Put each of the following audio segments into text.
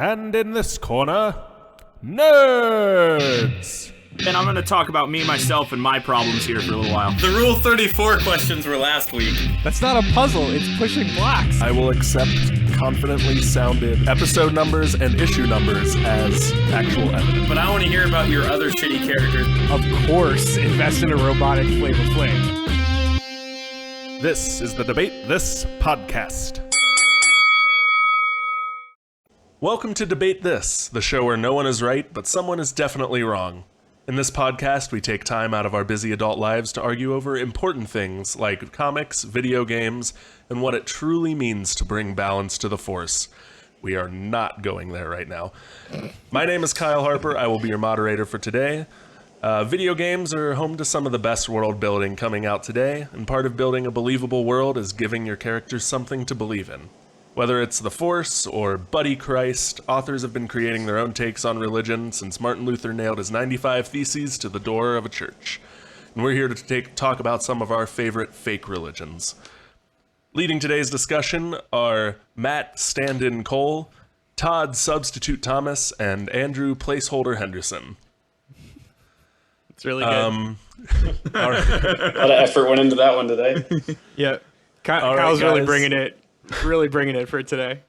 And in this corner, nerds! And I'm going to talk about me, myself, and my problems here for a little while. The Rule 34 questions were last week. That's not a puzzle, it's pushing blocks. I will accept confidently sounded episode numbers and issue numbers as actual evidence. But I want to hear about your other shitty characters. Of course, invest in a robotic Flavor Flav. This is the Debate This podcast. Welcome to Debate This, the show where no one is right, but someone is definitely wrong. In this podcast, we take time out of our busy adult lives to argue over important things like comics, video games, and what it truly means to bring balance to the Force. We are not going there right now. My name is Kyle Harper. I will be your moderator for today. Video games are home to some of the best world building coming out today, and part of building a believable world is giving your characters something to believe in. Whether it's the Force or Buddy Christ, authors have been creating their own takes on religion since Martin Luther nailed his 95 Theses to the door of a church. And we're here to talk about some of our favorite fake religions. Leading today's discussion are Matt Stand-in Cole, Todd Substitute Thomas, and Andrew Placeholder Henderson. It's really good. A lot of effort went into that one today. Yeah, Kyle's really bringing it for today.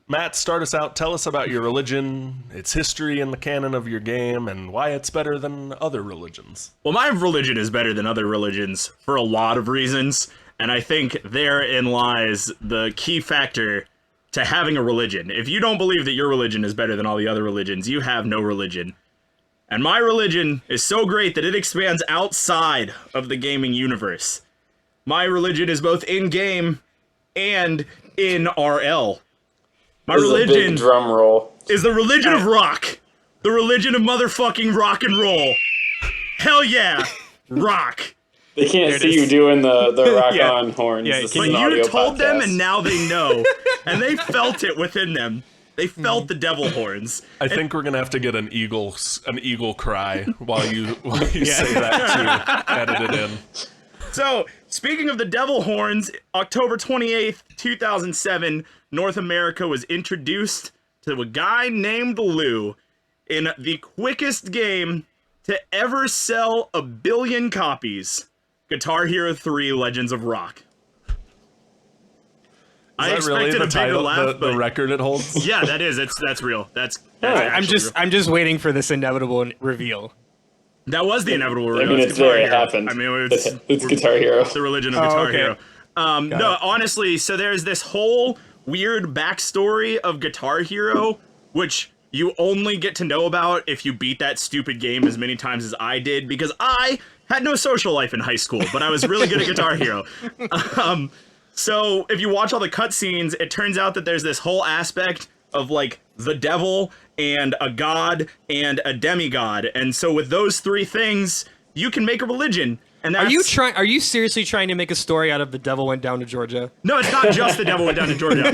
Matt, start us out. Tell us about your religion, its history in the canon of your game, and why it's better than other religions. Well, my religion is better than other religions for a lot of reasons, and I think therein lies the key factor to having a religion. If you don't believe that your religion is better than all the other religions, you have no religion. And my religion is so great that it expands outside of the gaming universe. My religion is both in-game and in RL. My religion, big drum roll, is the religion of rock. The religion of motherfucking rock and roll. Hell yeah, rock. They can't see you doing the rock on horns. Yeah, This But is an audio you told them, podcast. and now they know. And they felt it within them. They felt the devil horns. I think we're gonna have to get an eagle cry while you say that to edit it in. So, speaking of the devil horns, October 28th, 2007, North America was introduced to a guy named Lou in the quickest game to ever sell 1 billion copies, Guitar Hero 3 Legends of Rock. Is that really the title, laugh, the record it holds? Yeah, that is. That's real. That's I'm real. just waiting for this inevitable reveal. That was the inevitable reveal. I mean, it's there. It happened. I mean, it's Guitar Hero. The religion of Guitar okay. Hero. No, honestly, so there's this whole weird backstory of Guitar Hero, which you only get to know about if you beat that stupid game as many times as I did, because I had no social life in high school, but I was really good at Guitar Hero. So if you watch all the cutscenes, it turns out that there's this whole aspect of like the devil and a god and a demigod, and so with those three things, you can make a religion. And that's... Are you seriously trying to make a story out of The Devil Went Down to Georgia? No, it's not just The Devil Went Down to Georgia.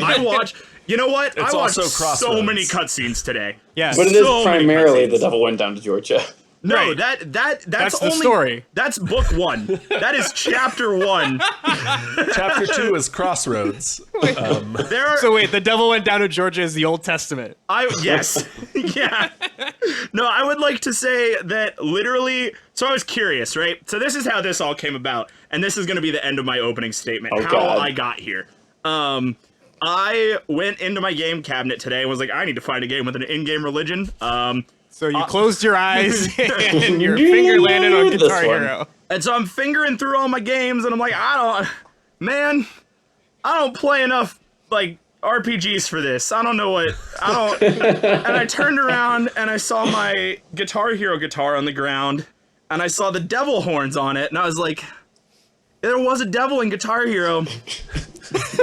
You know what? It's I watched also so Crossroads. many cutscenes today. Yes. But it is So many primarily cutscenes. The Devil Went Down to Georgia. No, Right. that's the only, story. That's book 1. That is chapter 1. Chapter 2 is Crossroads. There are, So wait, The Devil Went Down to Georgia is the Old Testament. yes. Yeah. No, I would like to say that literally, so I was curious, right? So this is how this all came about, and this is going to be the end of my opening statement, Oh, how God. I got here. I went into my game cabinet today and was like, I need to find a game with an in-game religion. So you closed your eyes and your finger landed on This Guitar one. Hero. And so I'm fingering through all my games, and I'm like, I don't play enough, like, RPGs for this. And I turned around, and I saw my Guitar Hero guitar on the ground, and I saw the devil horns on it, and I was like, there was a devil in Guitar Hero.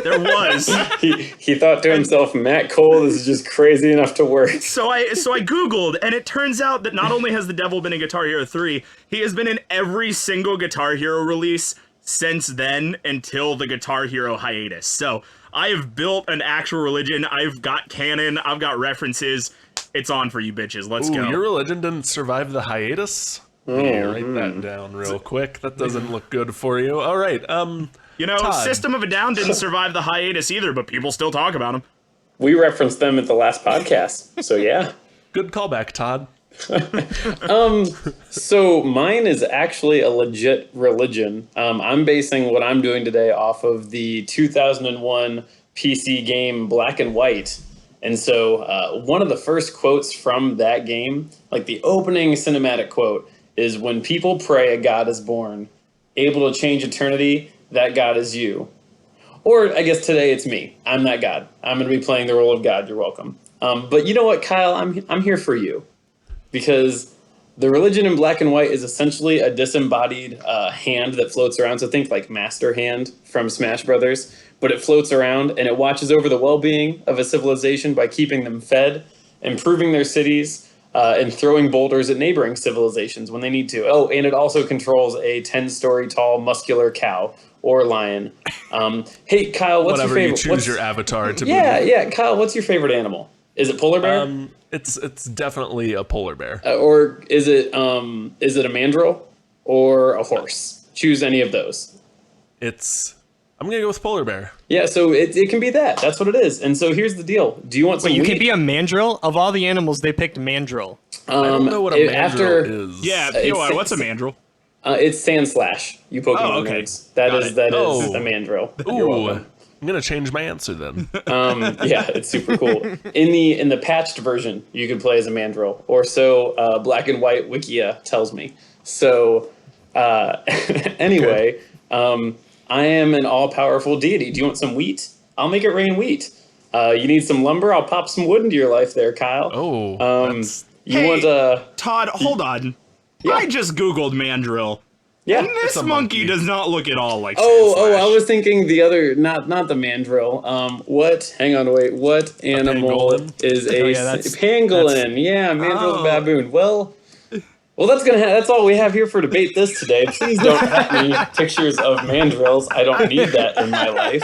There was. He thought to himself, Matt Cole, this is just crazy enough to work. So I Googled, and it turns out that not only has the devil been in Guitar Hero 3, he has been in every single Guitar Hero release since then until the Guitar Hero hiatus. So I have built an actual religion. I've got canon. I've got references. It's on for you bitches. Let's go. Your religion didn't survive the hiatus? Write that down real quick. That doesn't look good for you. All right. Todd. System of a Down didn't survive the hiatus either, but people still talk about them. We referenced them at the last podcast, so yeah. Good callback, Todd. So mine is actually a legit religion. I'm basing what I'm doing today off of the 2001 PC game Black and White. And so one of the first quotes from that game, like the opening cinematic quote, is when people pray a God is born, able to change eternity, that God is you. Or I guess today it's me. I'm that God. I'm going to be playing the role of God. You're welcome. But you know what, Kyle? I'm here for you. Because the religion in Black and White is essentially a disembodied hand that floats around. So think like Master Hand from Smash Brothers. But it floats around and it watches over the well-being of a civilization by keeping them fed, improving their cities, and throwing boulders at neighboring civilizations when they need to. Oh, and it also controls a 10-story tall muscular cow or lion. Hey, Kyle, what's Whatever your favorite? you choose your avatar to be. Yeah, Kyle, what's your favorite animal? Is it polar bear? It's definitely a polar bear. Or is it a mandrill or a horse? Choose any of those. I'm gonna go with polar bear. Yeah, so it can be that. That's what it is. And so here's the deal. Do you want some Wait, you wheat? can be a mandrill? Of all the animals, they picked mandrill. I don't know what a mandrill is. Yeah, it's- what's a mandrill? It's Sand Slash, you Pokemon okay. nerds. That Got is it. a mandrill. You're Ooh, welcome. I'm gonna change my answer then. Yeah, it's super cool. In the patched version, you can play as a mandrill, or so Black and White Wikia tells me. So anyway, I am an all-powerful deity. Do you want some wheat? I'll make it rain wheat. You need some lumber? I'll pop some wood into your life there, Kyle. Oh, You want Todd, hold on. Yeah. I just Googled mandrill. yeah. And this a monkey monkey. does not look at all like Oh, Sand I Slash. was thinking the other, not the mandrill. Hang on, wait. What animal pangolin? is a yeah, that's- pangolin? Yeah, mandrill's Oh. baboon. Well, that's all we have here for debate this today. Please don't have me pictures of mandrills. I don't need that in my life.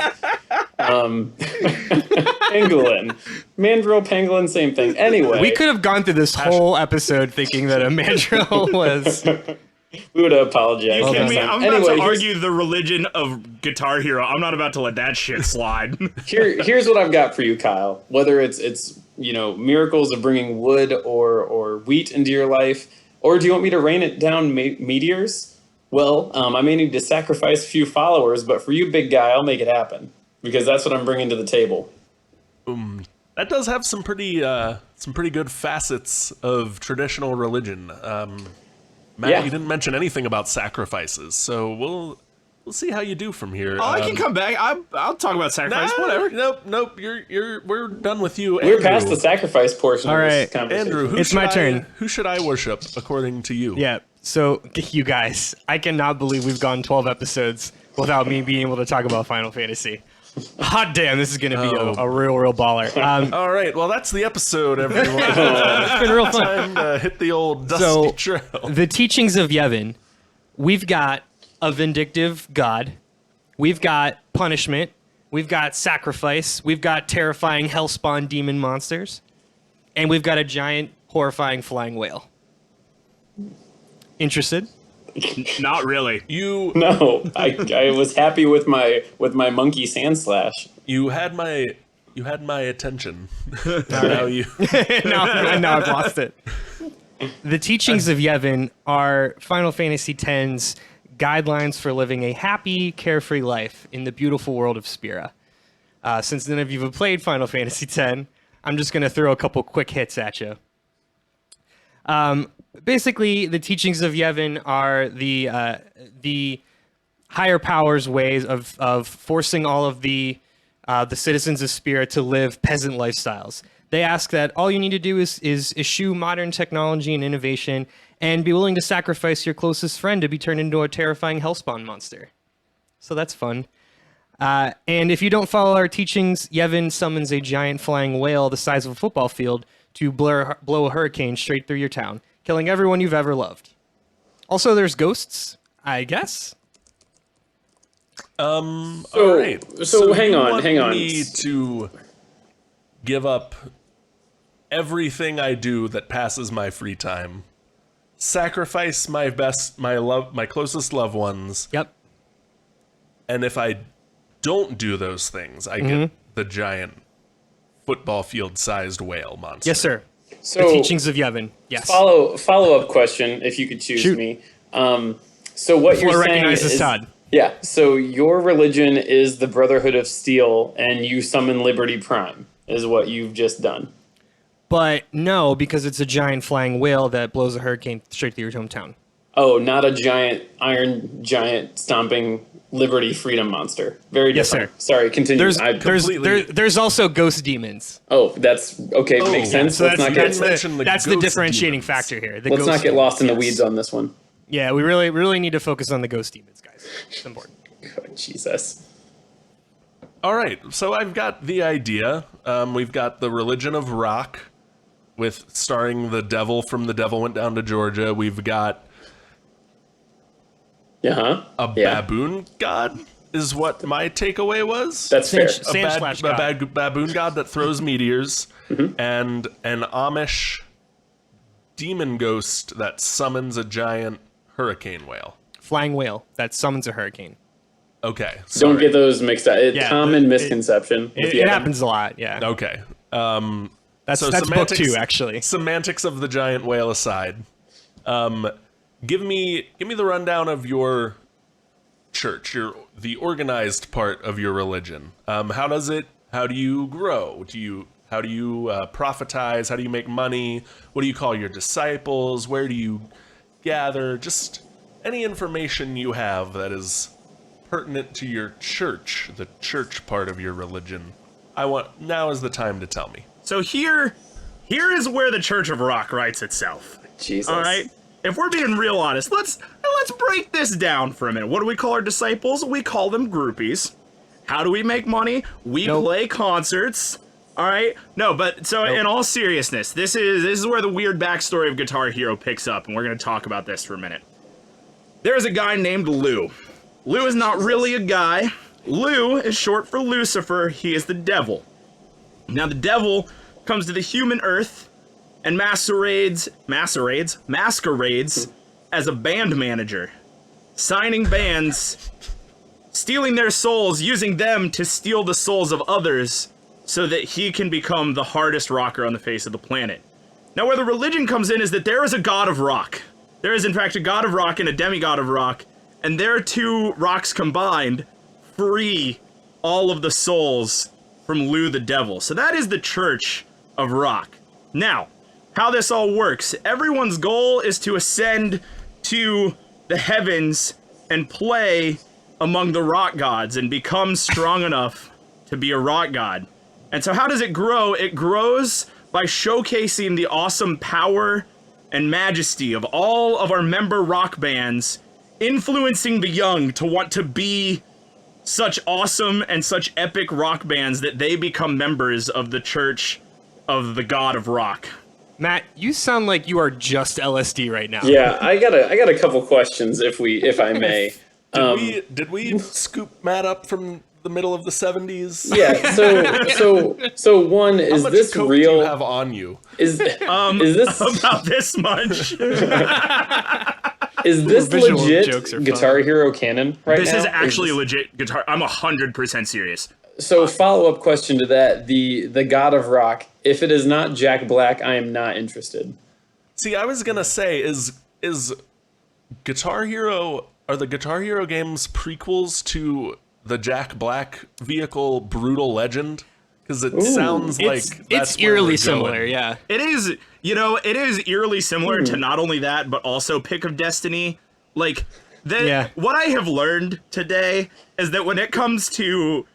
Pangolin, mandrill, pangolin, same thing. Anyway, We could have gone through this whole episode thinking that a mandrill was. we would apologize. You kidding next me? time. I'm about Anyway, to here's- argue the religion of Guitar Hero. I'm not about to let that shit slide. Here's what I've got for you, Kyle. Whether it's miracles of bringing wood or wheat into your life, or do you want me to rain it down meteors? Well, I may need to sacrifice a few followers, but for you, big guy, I'll make it happen because that's what I'm bringing to the table. that does have some pretty good facets of traditional religion. Matt, Yeah. you didn't mention anything about sacrifices, so we'll see how you do from here. I can come back. I'll talk about sacrifice. Whatever. Nope. We're done with you. We're Andrew. past the sacrifice portion All of this right. conversation. Andrew, It's my turn. Who should I worship according to you? Yeah, so you guys, I cannot believe we've gone 12 episodes without me being able to talk about Final Fantasy. Hot damn, this is going to be a real baller. All right. Well, that's the episode, everyone. It's been real fun. Time to hit the old dusty So, trail. the teachings of Yevon, we've got a vindictive god, we've got punishment, we've got sacrifice, we've got terrifying hellspawn demon monsters, and we've got a giant, horrifying flying whale. Interested? Not really. You No, I was happy with my monkey sand slash. you had my attention. Now you. now I've lost it. The teachings of Yevon are Final Fantasy X's guidelines for living a happy, carefree life in the beautiful world of Spira. Since none of you have played Final Fantasy X, I'm just going to throw a couple quick hits at you. Basically, the teachings of Yevon are the higher powers' ways of forcing all of the citizens of Spira to live peasant lifestyles. They ask that all you need to do is eschew modern technology and innovation and be willing to sacrifice your closest friend to be turned into a terrifying hellspawn monster. So that's fun. And if you don't follow our teachings, Yevon summons a giant flying whale the size of a football field to blow a hurricane straight through your town, killing everyone you've ever loved. Also, there's ghosts, I guess. All right. so hang you on, want hang on. Me to give up everything I do that passes my free time, sacrifice my closest loved ones, Yep. and if I don't do those things, I get the giant football field sized whale monster. Yes, sir. So The teachings of Yevon. Yes. follow up question, if you could choose Shoot. me. So what Floor you're saying recognizes is, Todd. yeah. So your religion is the Brotherhood of Steel, and you summon Liberty Prime, is what you've just done. But no, because it's a giant flying whale that blows a hurricane straight through your hometown. Oh, not a giant iron giant stomping Liberty Freedom monster. Very Yes, different. sir. Sorry, continue. There's also ghost demons. Oh, that's okay. Makes sense. So Let's not get that's the ghost differentiating demons. factor here. The let's ghost not get lost in the demons, weeds yes. on this one. Yeah, we really need to focus on the ghost demons, guys. It's important. Oh, Jesus. All right, so I've got the idea. We've got the religion of rock, with starring the devil from The Devil Went Down to Georgia. We've got a baboon god, is what my takeaway was. That's fair. A baboon god that throws meteors, and an Amish demon ghost that summons a giant hurricane whale. Flying whale that summons a hurricane. Okay, Don't sorry. get those mixed up. Yeah, Common misconception. with It Yevon. happens a lot. Yeah. Okay. That's So book 2, actually. Semantics of the giant whale aside, give me the rundown of your church, the organized part of your religion. How do you grow? How do you prophetize? How do you make money? What do you call your disciples? Where do you gather? Just any information you have that is pertinent to your church, the church part of your religion. Now is the time to tell me. So here is where the Church of Rock writes itself. Jesus. All right. If we're being real honest, let's break this down for a minute. What do we call our disciples? We call them groupies. How do we make money? We play concerts. All right. No, but so in all seriousness, this is where the weird backstory of Guitar Hero picks up, and we're going to talk about this for a minute. There's a guy named Lou. Lou is not really a guy. Lou is short for Lucifer. He is the devil. Now the devil comes to the human earth and masquerades as a band manager, signing bands, stealing their souls, using them to steal the souls of others so that he can become the hardest rocker on the face of the planet. Now where the religion comes in is that there is a god of rock. There is in fact a god of rock and a demigod of rock, and their two rocks combined free all of the souls from Lou the devil. So that is the Church of Rock. Now, how this all works, everyone's goal is to ascend to the heavens and play among the rock gods and become strong enough to be a rock god. And so how does it grow? It grows by showcasing the awesome power and majesty of all of our member rock bands, influencing the young to want to be such awesome and such epic rock bands that they become members of the Church of the God of Rock. Matt, you sound like you are just LSD right now. Yeah, I got a couple questions if I may. Did we scoop Matt up from the middle of the 70s? Yeah. So one, How is much this coke real? do you have on you? Is this About this much. is this Visual legit jokes are fun. Guitar Hero canon right This now? is actually a legit guitar. I'm 100% serious. So follow-up question to that, the God of Rock, if it is not Jack Black, I am not interested. See, I was gonna say, is Guitar Hero, are the Guitar Hero games prequels to the Jack Black vehicle Brutal Legend? Because it sounds like that's It's where we're eerily going. similar, yeah. It is eerily similar to not only that, but also Pick of Destiny. Like, what I have learned today is that when it comes to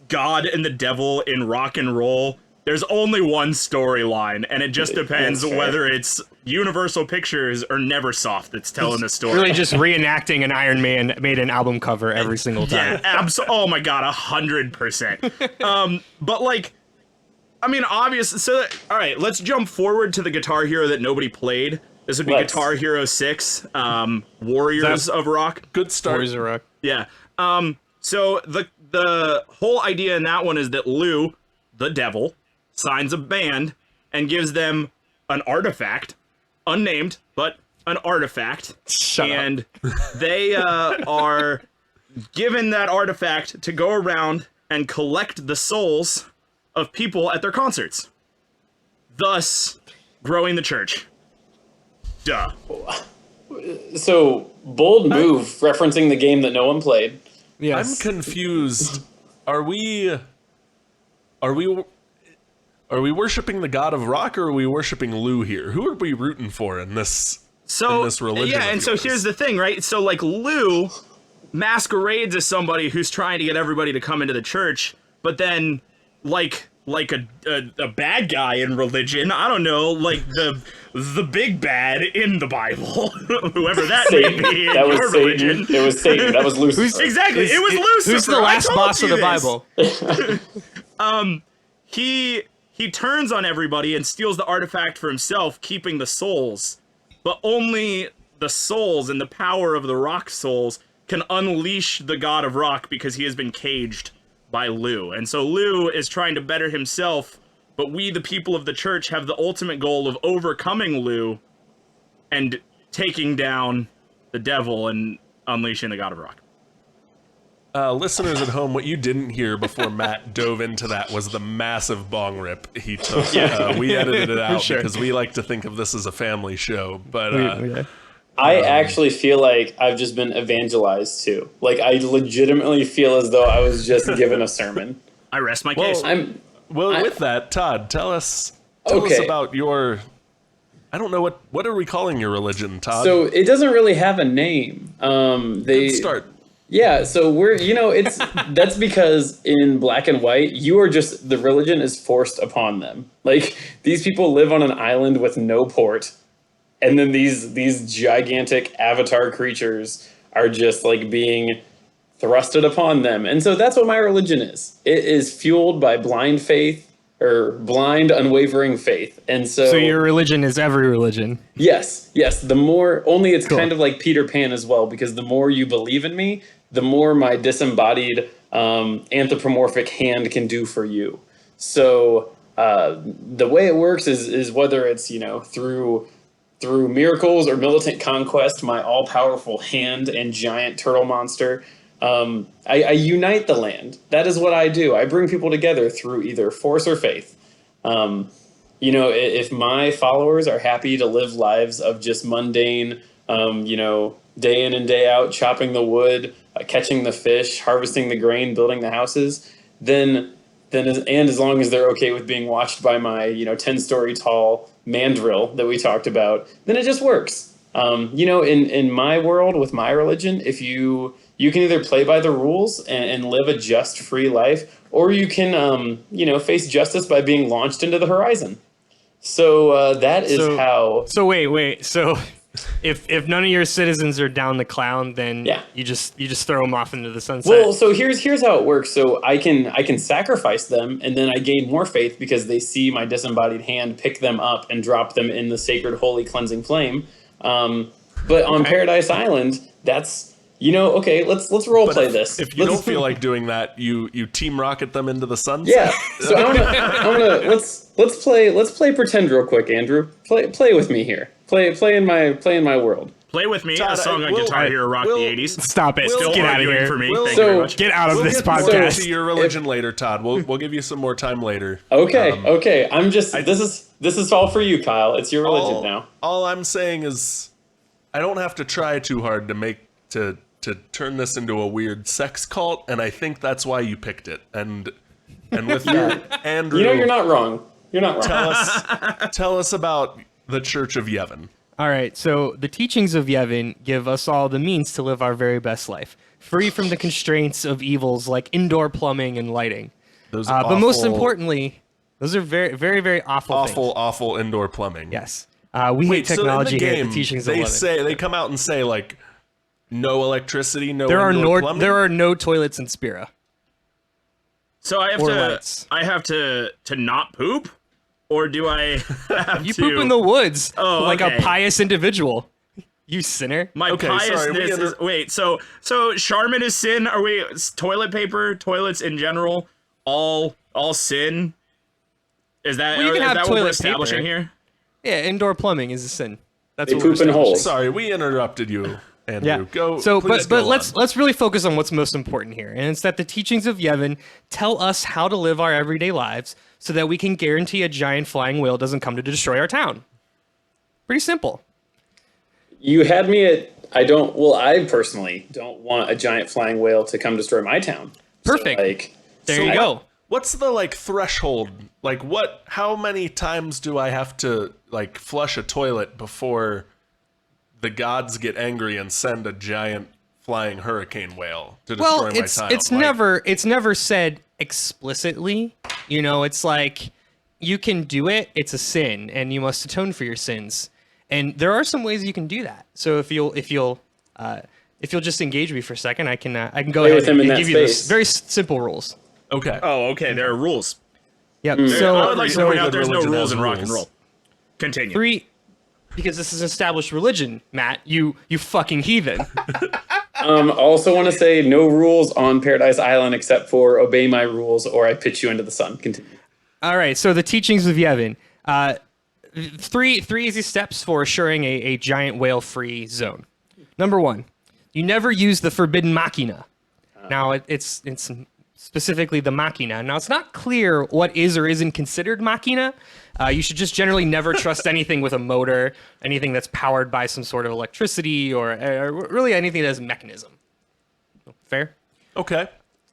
God and the devil in rock and roll, there's only one storyline, and it just depends whether it's Universal Pictures or Neversoft that's telling the story. Really just reenacting an Iron Man made an album cover every single time. Yeah, oh my god, 100%. But like, I mean, obviously, so, all right, let's jump forward to the Guitar Hero that nobody played. This would be Guitar Hero 6, Warriors of Rock. Good start. Warriors of Rock. Yeah. So the whole idea in that one is that Lou, the devil, signs a band and gives them an artifact, unnamed, but an artifact, Shut up. and they are given that artifact to go around and collect the souls of people at their concerts, thus growing the church. Duh. So bold move, referencing the game that no one played. Yes. I'm confused. Are we worshiping the god of rock, or are we worshiping Lou here? Who are we rooting for in this religion? Yeah, and so here's the thing, right? So like Lou masquerades as somebody who's trying to get everybody to come into the church, but then like a bad guy in religion, I don't know, like the big bad in the Bible, whoever that may Satan. be in That was your Satan. religion. It was Satan. That was Lucifer. Exactly, it was Lucifer. Who's the I last told boss you of the this. Bible? He turns on everybody and steals the artifact for himself, keeping the souls. But only the souls and the power of the rock souls can unleash the god of rock, because he has been caged by Lou. And so Lou is trying to better himself, but we, the people of the church, have the ultimate goal of overcoming Lou and taking down the devil and unleashing the god of rock. Listeners at home, what you didn't hear before Matt dove into that was the massive bong rip he took. We edited it out because we like to think of this as a family show. But I actually feel like I've just been evangelized too. Like, I legitimately feel as though I was just given a sermon. I rest my case. with that, Todd, tell us about your. I don't know what are we calling your religion, Todd? So it doesn't really have a name. Good start. Yeah, so it's that's because in black and white, the religion is forced upon them. Like, these people live on an island with no port, and then these gigantic avatar creatures are just like being thrusted upon them. And so that's what my religion is. It is fueled by blind faith, or blind, unwavering faith. And so your religion is every religion. Yes. The more, only it's kind of like Peter Pan as well, because the more you believe in me, the more my disembodied anthropomorphic hand can do for you. So the way it works is whether it's, through miracles or militant conquest, my all-powerful hand and giant turtle monster, I unite the land. That is what I do. I bring people together through either force or faith. If my followers are happy to live lives of just mundane, day in and day out, chopping the wood, catching the fish, harvesting the grain, building the houses, then as long as they're okay with being watched by my 10-story tall mandrill that we talked about, then it just works. In my world with my religion, if you can either play by the rules and live a just, free life, or you can face justice by being launched into the horizon. So that is how. So wait. So if none of your citizens are down the clown, then you just throw them off into the sunset. Well, so here's how it works. So I can sacrifice them, and then I gain more faith because they see my disembodied hand pick them up and drop them in the sacred, holy, cleansing flame. But on Paradise Island, that's let's role play this. If you don't feel like doing that, you team rocket them into the sunset. Yeah. So I wanna let's play pretend real quick, Andrew. Play with me here. Play in my world. Play with me, Todd, a song on Guitar Hero rocked the 80s. Stop it. Still Get out of arguing here. for me. We'll- Thank you very so- much. Get out of this We'll get podcast. to your religion later, Todd. We'll give you some more time later. Okay. I'm just this is all for you, Kyle. It's your religion now. All I'm saying is, I don't have to try too hard to turn this into a weird sex cult, and I think that's why you picked it. And with that, Andrew, You're not wrong. You're not wrong. tell us about the Church of Yevon. All right, so the teachings of Yevon give us all the means to live our very best life, free from the constraints of evils like indoor plumbing and lighting. Those But most importantly, those are very, very, very awful things. awful indoor plumbing. Yes. We hate technology here at the teachings of Yevon. They come out and say like, no electricity, no There indoor plumbing. there are no toilets in Spira. So I have to not poop, or do I have You to poop in the woods like okay. a pious individual. You sinner. My Okay, piousness sorry, is wait. So Charmin is sin. Are we toilet paper, toilets in general, all sin? Is that Well, you can is have that what we're toilet establishing paper. here? Yeah, indoor plumbing is a sin. That's They what we're poop in establishing. holes. Sorry, we interrupted you, Andrew. Yeah. Go. So, please but go let's on. let's really focus on what's most important here, and it's that the teachings of Yevon tell us how to live our everyday lives, so that we can guarantee a giant flying whale doesn't come to destroy our town. Pretty simple. You had me at I personally don't want a giant flying whale to come destroy my town. Perfect. So, like, There you go. What's the threshold? Like how many times do I have to flush a toilet before the gods get angry and send a giant flying hurricane whale to destroy my town? It's never said explicitly. It's like you can do it. It's a sin, and you must atone for your sins. And there are some ways you can do that. So if you'll just engage me for a second, I can go Play ahead with him in and that give you those space. very simple rules. Okay. Oh, okay. There are rules. Yep. Mm. So I would like to point out good there's no religion rules has in rock and rules. roll. Continue. 3, because this is established religion, Matt. You fucking heathen. Also want to say no rules on Paradise Island except for obey my rules or I pitch you into the sun. Continue. All right. So the teachings of Yevon. Three easy steps for assuring a giant whale-free zone. Number 1, you never use the forbidden machina. Now it's specifically the machina. Now it's not clear what is or isn't considered machina. You should just generally never trust anything with a motor, anything that's powered by some sort of electricity, or really anything that has a mechanism. Fair? Okay.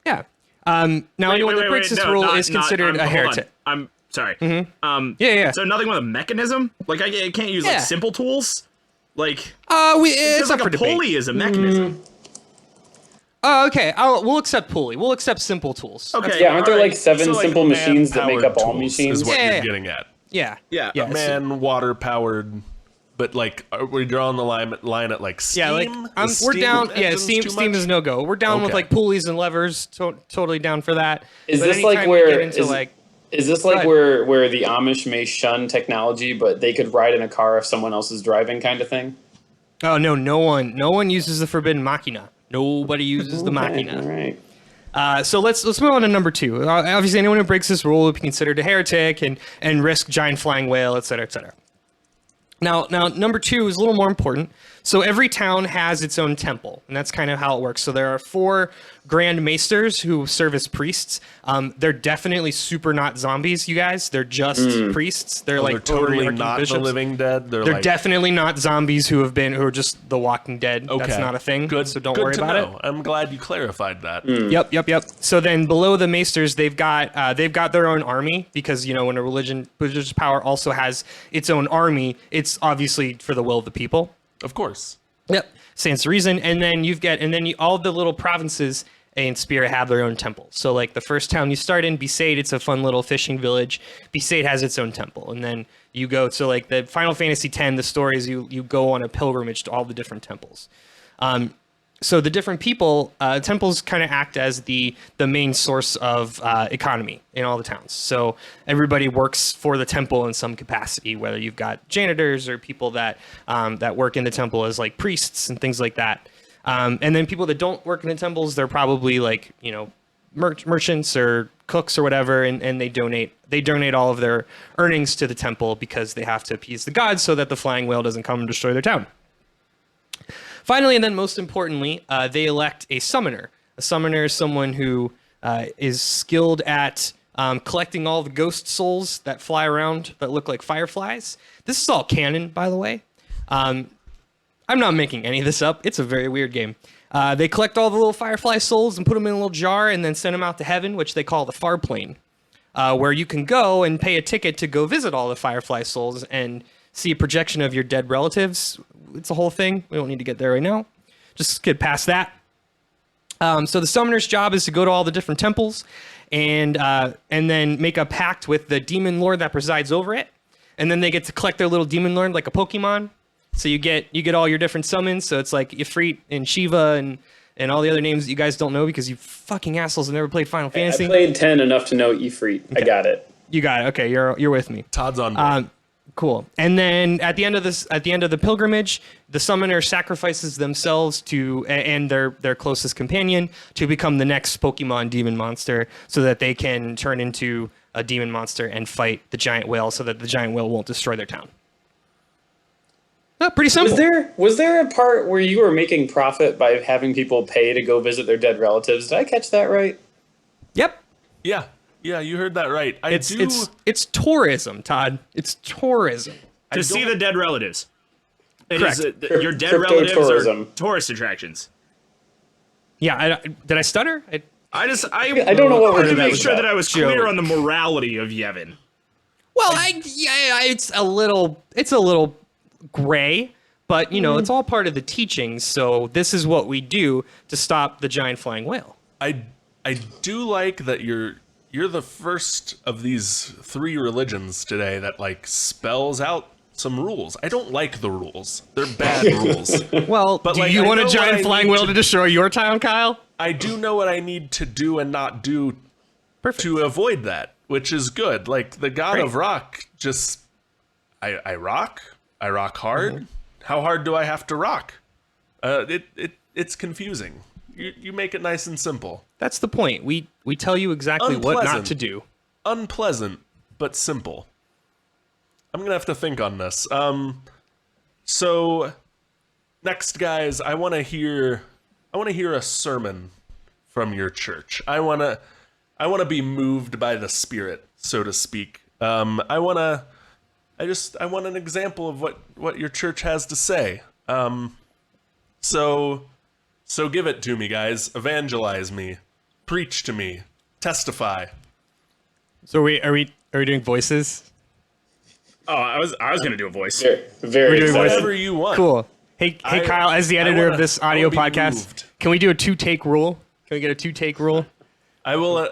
Yeah. Now anyone that breaks this rule is considered a hold on. heretic. I'm sorry. Yeah. So nothing with a mechanism? Like I can't use Yeah. simple tools? Like It's because up like for a debate. pulley is a mechanism. Oh, okay. We'll accept pulley. We'll accept simple tools. Okay. Yeah, aren't there alright. like 7 So, simple machines that make up all man-powered tools machines? is what Yeah. you're getting at. Yeah. Yeah. Yeah. Man, water powered, but are we drawing the line at steam? Yeah, like Is we're steam down. Yeah, engines steam too steam much? is no go. We're down with Okay. like pulleys and levers. Totally down for that. Is But this anytime like we where get into is this like ahead. where the Amish may shun technology, but they could ride in a car if someone else is driving, kind of thing? Oh no one uses the forbidden machina. Nobody uses the Okay, machina. all right. So let's move on to number 2. Obviously, anyone who breaks this rule will be considered a heretic and risk giant flying whale, etc., etc. Now, number 2 is a little more important. So every town has its own temple, and that's kind of how it works. So there are 4 grand maesters who serve as priests. They're definitely super not zombies, you guys. They're just priests. They're They're like totally overarching not bishops. the living dead. They're definitely not zombies who are just the Walking Dead. Okay. That's not a thing. Good. So don't good worry to about know. it. I'm glad you clarified that. Yep. So then below the maesters, they've got their own army because when a religious power also has its own army, it's obviously for the will of the people. Of course. Yep, stands to reason. And then all the little provinces in Spirit have their own temple. So like the first town you start in, Besaid, it's a fun little fishing village. Besaid has its own temple, and then you go to like the Final Fantasy X. The story is you go on a pilgrimage to all the different temples. So the different temples kind of act as the main source of economy in all the towns. So everybody works for the temple in some capacity, whether you've got janitors or people that work in the temple as like priests and things like that. And then people that don't work in the temples, they're probably like merchants or cooks or whatever, and they donate all of their earnings to the temple because they have to appease the gods so that the flying whale doesn't come and destroy their town. Finally, and then most importantly, they elect a summoner. A summoner is someone who is skilled at collecting all the ghost souls that fly around that look like fireflies. This is all canon, by the way. I'm not making any of this up. It's a very weird game. They collect all the little firefly souls and put them in a little jar and then send them out to heaven, which they call the far plane, where you can go and pay a ticket to go visit all the firefly souls and see a projection of your dead relatives. It's a whole thing. We don't need to get there right now. Just get past that. So the summoner's job is to go to all the different temples and then make a pact with the demon lord that presides over it. And then they get to collect their little demon lord like a Pokemon. So you get all your different summons. So it's like Ifrit and Shiva and all the other names that you guys don't know because you fucking assholes have never played Final Fantasy. I played 10 enough to know Ifrit. I got it. You got it. Okay, you're with me. Todd's on board. Cool. And then at the end of the pilgrimage, the summoner sacrifices themselves and their closest companion to become the next Pokemon demon monster, so that they can turn into a demon monster and fight the giant whale, so that the giant whale won't destroy their town. Pretty simple. Was there a part where you were making profit by having people pay to go visit their dead relatives? Did I catch that right? Yep. Yeah, you heard that right. It's tourism, Todd. It's tourism. To see the dead relatives. Correct. Your dead Crypto relatives tourism. are tourist attractions. Yeah. Did I stutter? I don't know what wanted to that make was sure about. that I was clear on the morality of Yevon. Well, it's a little gray, but it's all part of the teachings. So this is what we do to stop the giant flying whale. I do like that you're the first of these 3 religions today that like spells out some rules. I don't like the rules. They're bad rules. Well, But, do like, you I want a know what I giant flying need whale to- to destroy your town, Kyle? I do know what I need to do and not do Perfect. to avoid that, which is good. Like the god Great. of rock, just I rock hard. Mm-hmm. How hard do I have to rock? It's confusing. You make it nice and simple. That's the point. We tell you exactly what not Unpleasant. to do. Unpleasant, but simple. I'm gonna have to think on this. So next, guys, I want to hear a sermon from your church. I want to be moved by the Spirit, so to speak. I want an example of what your church has to say. So give it to me, guys. Evangelize me, preach to me, testify. So are we doing voices? Oh, I was gonna do a voice. Very We're doing excited. Whatever you want. Cool. Hey, Kyle, as the editor wanna- of this I audio wanna be podcast, moved. can we do a 2-take rule? Can we get a 2-take rule? I will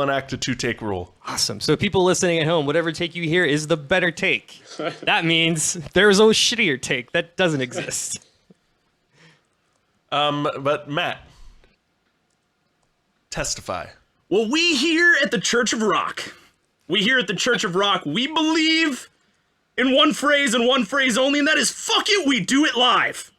enact a 2-take rule. Awesome. So people listening at home, whatever take you hear is the better take. That means there's a shittier take that doesn't exist. But Matt, testify. Well, we here at the Church of Rock, we believe in one phrase and one phrase only, and that is fuck it, we do it live.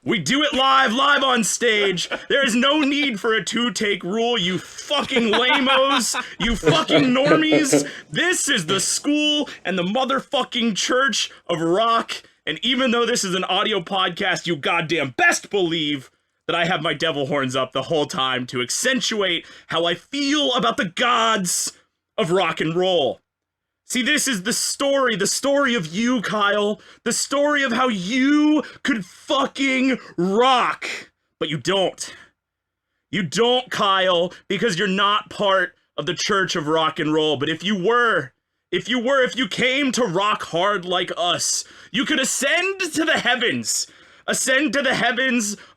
We do it live on stage. There is no need for a 2-take rule, you fucking lamos, you fucking normies. This is the school and the motherfucking Church of Rock, and even though this is an audio podcast, you goddamn best believe that I have my devil horns up the whole time to accentuate how I feel about the gods of rock and roll. See, this is the story of you, Kyle, the story of how you could fucking rock, but you don't. You don't, Kyle, because you're not part of the Church of Rock and Roll, but if you came to rock hard like us, you could ascend to the heavens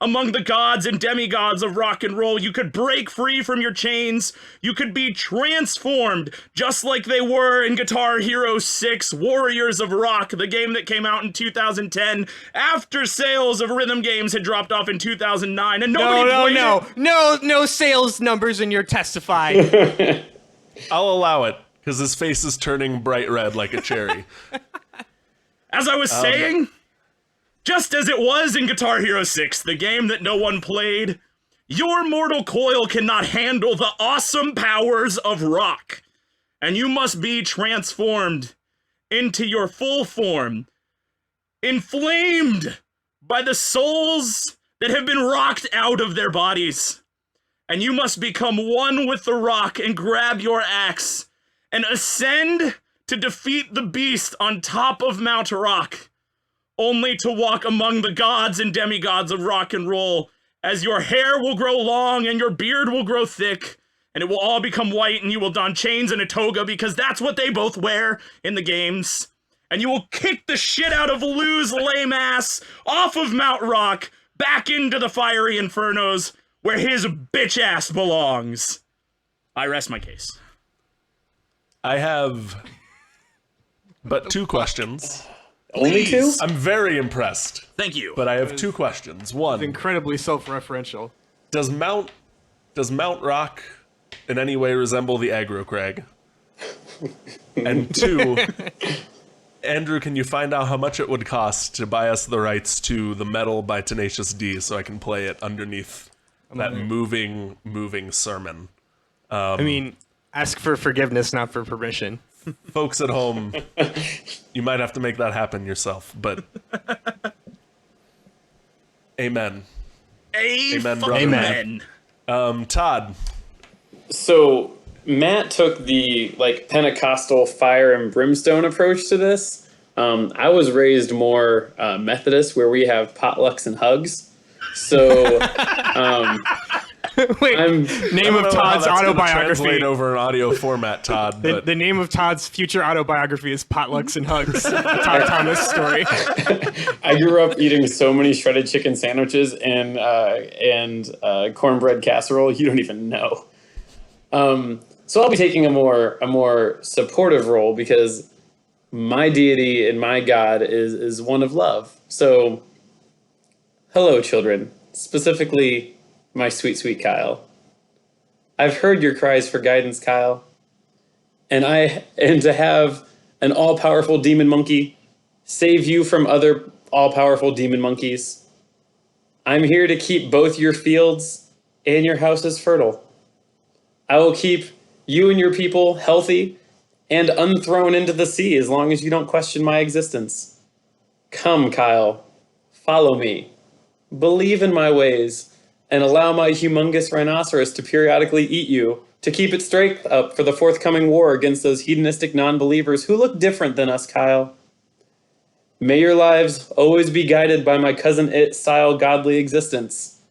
among the gods and demigods of rock and roll. You could break free from your chains. You could be transformed just like they were in Guitar Hero 6 Warriors of Rock, the game that came out in 2010 after sales of rhythm games had dropped off in 2009 and nobody played it. No sales numbers in your testify. I'll allow it, because his face is turning bright red like a cherry. As I was saying, just as it was in Guitar Hero 6, the game that no one played, your mortal coil cannot handle the awesome powers of rock, and you must be transformed into your full form, inflamed by the souls that have been rocked out of their bodies, and you must become one with the rock and grab your axe and ascend to defeat the beast on top of Mount Rock, only to walk among the gods and demigods of rock and roll, as your hair will grow long and your beard will grow thick, and it will all become white, and you will don chains and a toga, because that's what they both wear in the games. And you will kick the shit out of Lou's lame ass off of Mount Rock, back into the fiery infernos, where his bitch ass belongs. I rest my case. I have but 2 questions. Only 2? I'm very impressed, Thank you. but I have 2 questions. One, Incredibly self-referential. does Mount Rock in any way resemble the aggro crag? And 2, Andrew, can you find out how much it would cost to buy us the rights to The Metal by Tenacious D so I can play it underneath that moving sermon? I mean, ask for forgiveness, not for permission. folks at home, you might have to make that happen yourself. But amen. Amen, brother. Amen. Todd. So Matt took the like Pentecostal fire and brimstone approach to this. I was raised more Methodist, where we have potlucks and hugs. So Wait, name of Todd's autobiography. Translate over an audio format, Todd. But The name of Todd's future autobiography is Potlucks and Hugs. Todd Thomas story. I grew up eating so many shredded chicken sandwiches and cornbread casserole. You don't even know. So I'll be taking a more supportive role because my deity and my God is one of love. So, hello, children. Specifically, my sweet, sweet Kyle. I've heard your cries for guidance, Kyle. And to have an all-powerful demon monkey save you from other all-powerful demon monkeys. I'm here to keep both your fields and your houses fertile. I will keep you and your people healthy and unthrown into the sea as long as you don't question my existence. Come, Kyle. Follow me. Believe in my ways and allow my humongous rhinoceros to periodically eat you to keep its strength up for the forthcoming war against those hedonistic non-believers who look different than us, Kyle. May your lives always be guided by my cousin It-style godly existence,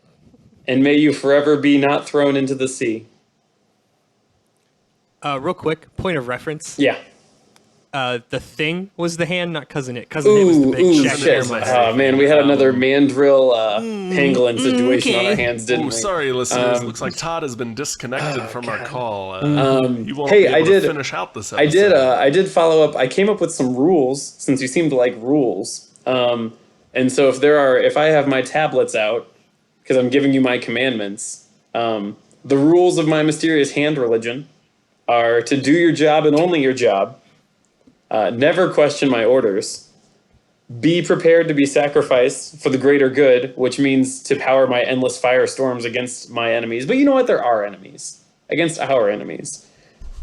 and may you forever be not thrown into the sea. Real quick, point of reference. Yeah. The Thing was the hand, not Cousin It. Cousin It was the big shaggy hair Shit. monster. Oh, man, we had another mandrill pangolin situation on our hands, didn't we? Sorry, listeners. Looks like Todd has been disconnected from our call. You won't hey, be able I did to finish out this episode. I did follow up. I came up with some rules since you seem to like rules. And so if I have my tablets out, because I'm giving you my commandments, the rules of my mysterious hand religion are to do your job and only your job. Never question my orders. Be prepared to be sacrificed for the greater good, which means to power my endless firestorms against my enemies. But you know what? There are enemies. Against our enemies.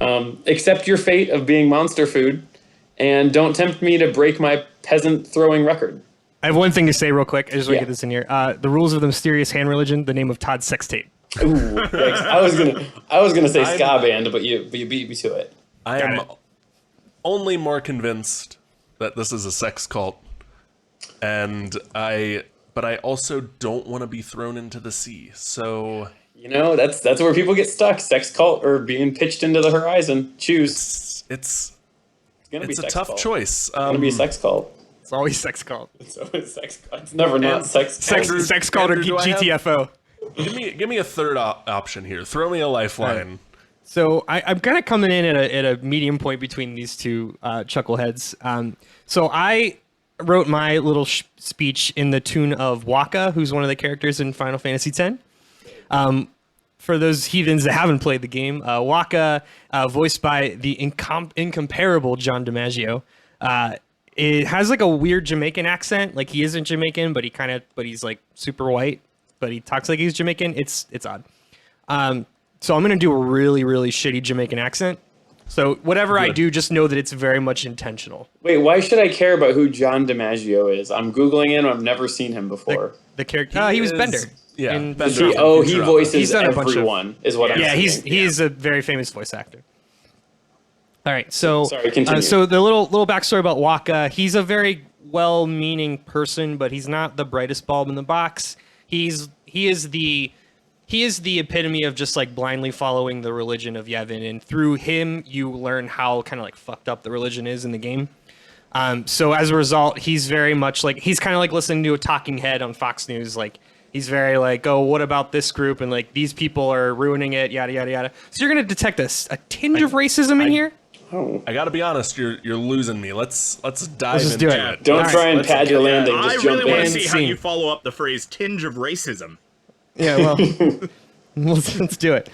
Accept your fate of being monster food, and don't tempt me to break my peasant throwing record. I have one thing to say real quick. I just want Yeah. to get this in here. The rules of the mysterious hand religion, the name of Todd's sex tape. Ooh, yikes. I was gonna say ska band, but you beat me to it. I Got am it. only more convinced that this is a sex cult, but I also don't want to be thrown into the sea. So You know, that's where people get stuck. Sex cult or being pitched into the horizon. Choose. it's Gonna be a sex tough cult. choice. It's gonna be a sex cult. It's always sex cult. It's always sex cult. It's never not sex cult. Andrew- Sex cult or Andrew, do I have- GTFO. Give me a third option here. Throw me a lifeline. So I'm kind of coming in at a medium point between these two chuckleheads. So I wrote my little speech in the tune of Waka, who's one of the characters in Final Fantasy X. For those heathens that haven't played the game, Waka, voiced by the incomparable John DiMaggio, it has like a weird Jamaican accent. Like he isn't Jamaican, but he's like super white, but he talks like he's Jamaican. It's odd. So I'm going to do a really, really shitty Jamaican accent. So whatever I do, just know that it's very much intentional. Wait, why should I care about who John DiMaggio is? I'm Googling him. I've never seen him before. The character, he was is- Bender. Yeah, in- Bender. He Futurama. voices He's done a bunch of- everyone, is what I'm Yeah, saying. he's a very famous voice actor. All right, so Sorry, continue. so the little backstory about Waka, he's a very well-meaning person, but he's not the brightest bulb in the box. He is the epitome of just like blindly following the religion of Yevon, and through him you learn how kind of like fucked up the religion is in the game. So as a result, he's very much like he's kind of like listening to a talking head on Fox News. Like he's very like, oh, what about this group? And like these people are ruining it, yada yada yada. So you're gonna detect a tinge of racism in here. Oh. I gotta be honest, you're losing me. Let's dive just into do it. it. Don't All try right, and let's- pad your landing. I Just really jump want in. to see how Scene. you follow up the phrase "tinge of racism." Yeah, well, let's do it.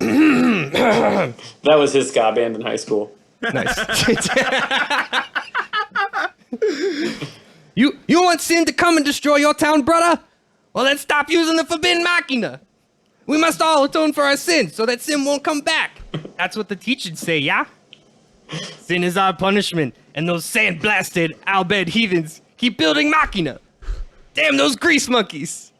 That was his ska band in high school. Nice. You want sin to come and destroy your town, brother? Well, then stop using the forbidden machina. We must all atone for our sins so that sin won't come back. That's what the teachers say, yeah? Sin is our punishment, and those sand-blasted Albed heathens keep building machina. Damn those grease monkeys.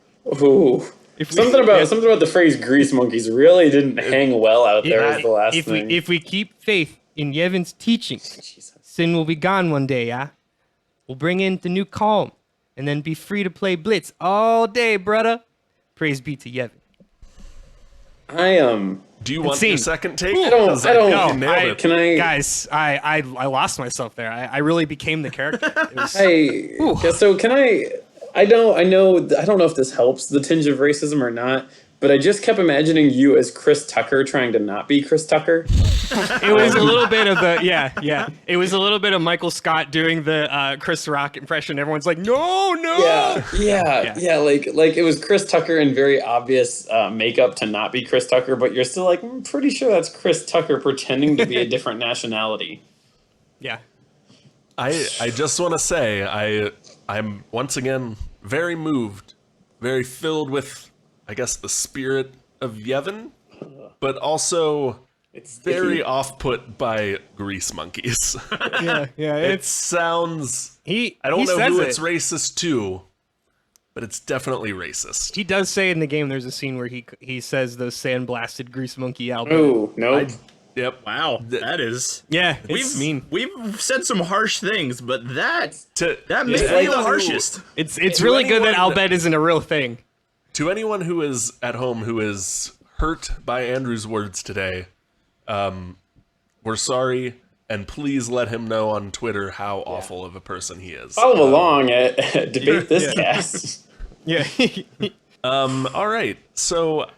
Ooh. Something about the phrase "grease monkeys" really didn't hang well out there as the last thing. If we keep faith in Yevon's teachings, sin will be gone one day, yeah? We'll bring in the new calm, and then be free to play Blitz all day, brother. Praise be to Yevon. Do you want your second take? I don't. Can I? Guys, I lost myself there. I really became the character. It was, So can I? I don't know if this helps the tinge of racism or not, but I just kept imagining you as Chris Tucker trying to not be Chris Tucker. It was a little bit of the yeah. It was a little bit of Michael Scott doing the Chris Rock impression. Everyone's like, no. Yeah. Like it was Chris Tucker in very obvious makeup to not be Chris Tucker, but you're still like, I'm pretty sure that's Chris Tucker pretending to be a different nationality. Yeah. I just want to say I'm once again very moved, very filled with, I guess, the spirit of Yevon, but also it's very off-put by grease monkeys. Yeah. It sounds. I don't know who it's racist to, but it's definitely racist. He does say in the game. There's a scene where he says those sand-blasted grease monkey album. Oh no. Yep. Wow, that is. Yeah, it's mean. We've said some harsh things, but that may be like the harshest. It's really good that Albed isn't a real thing. To anyone who is at home who is hurt by Andrew's words today, we're sorry, and please let him know on Twitter how awful of a person he is. Follow along at Debate This Cast. Yeah. All right. So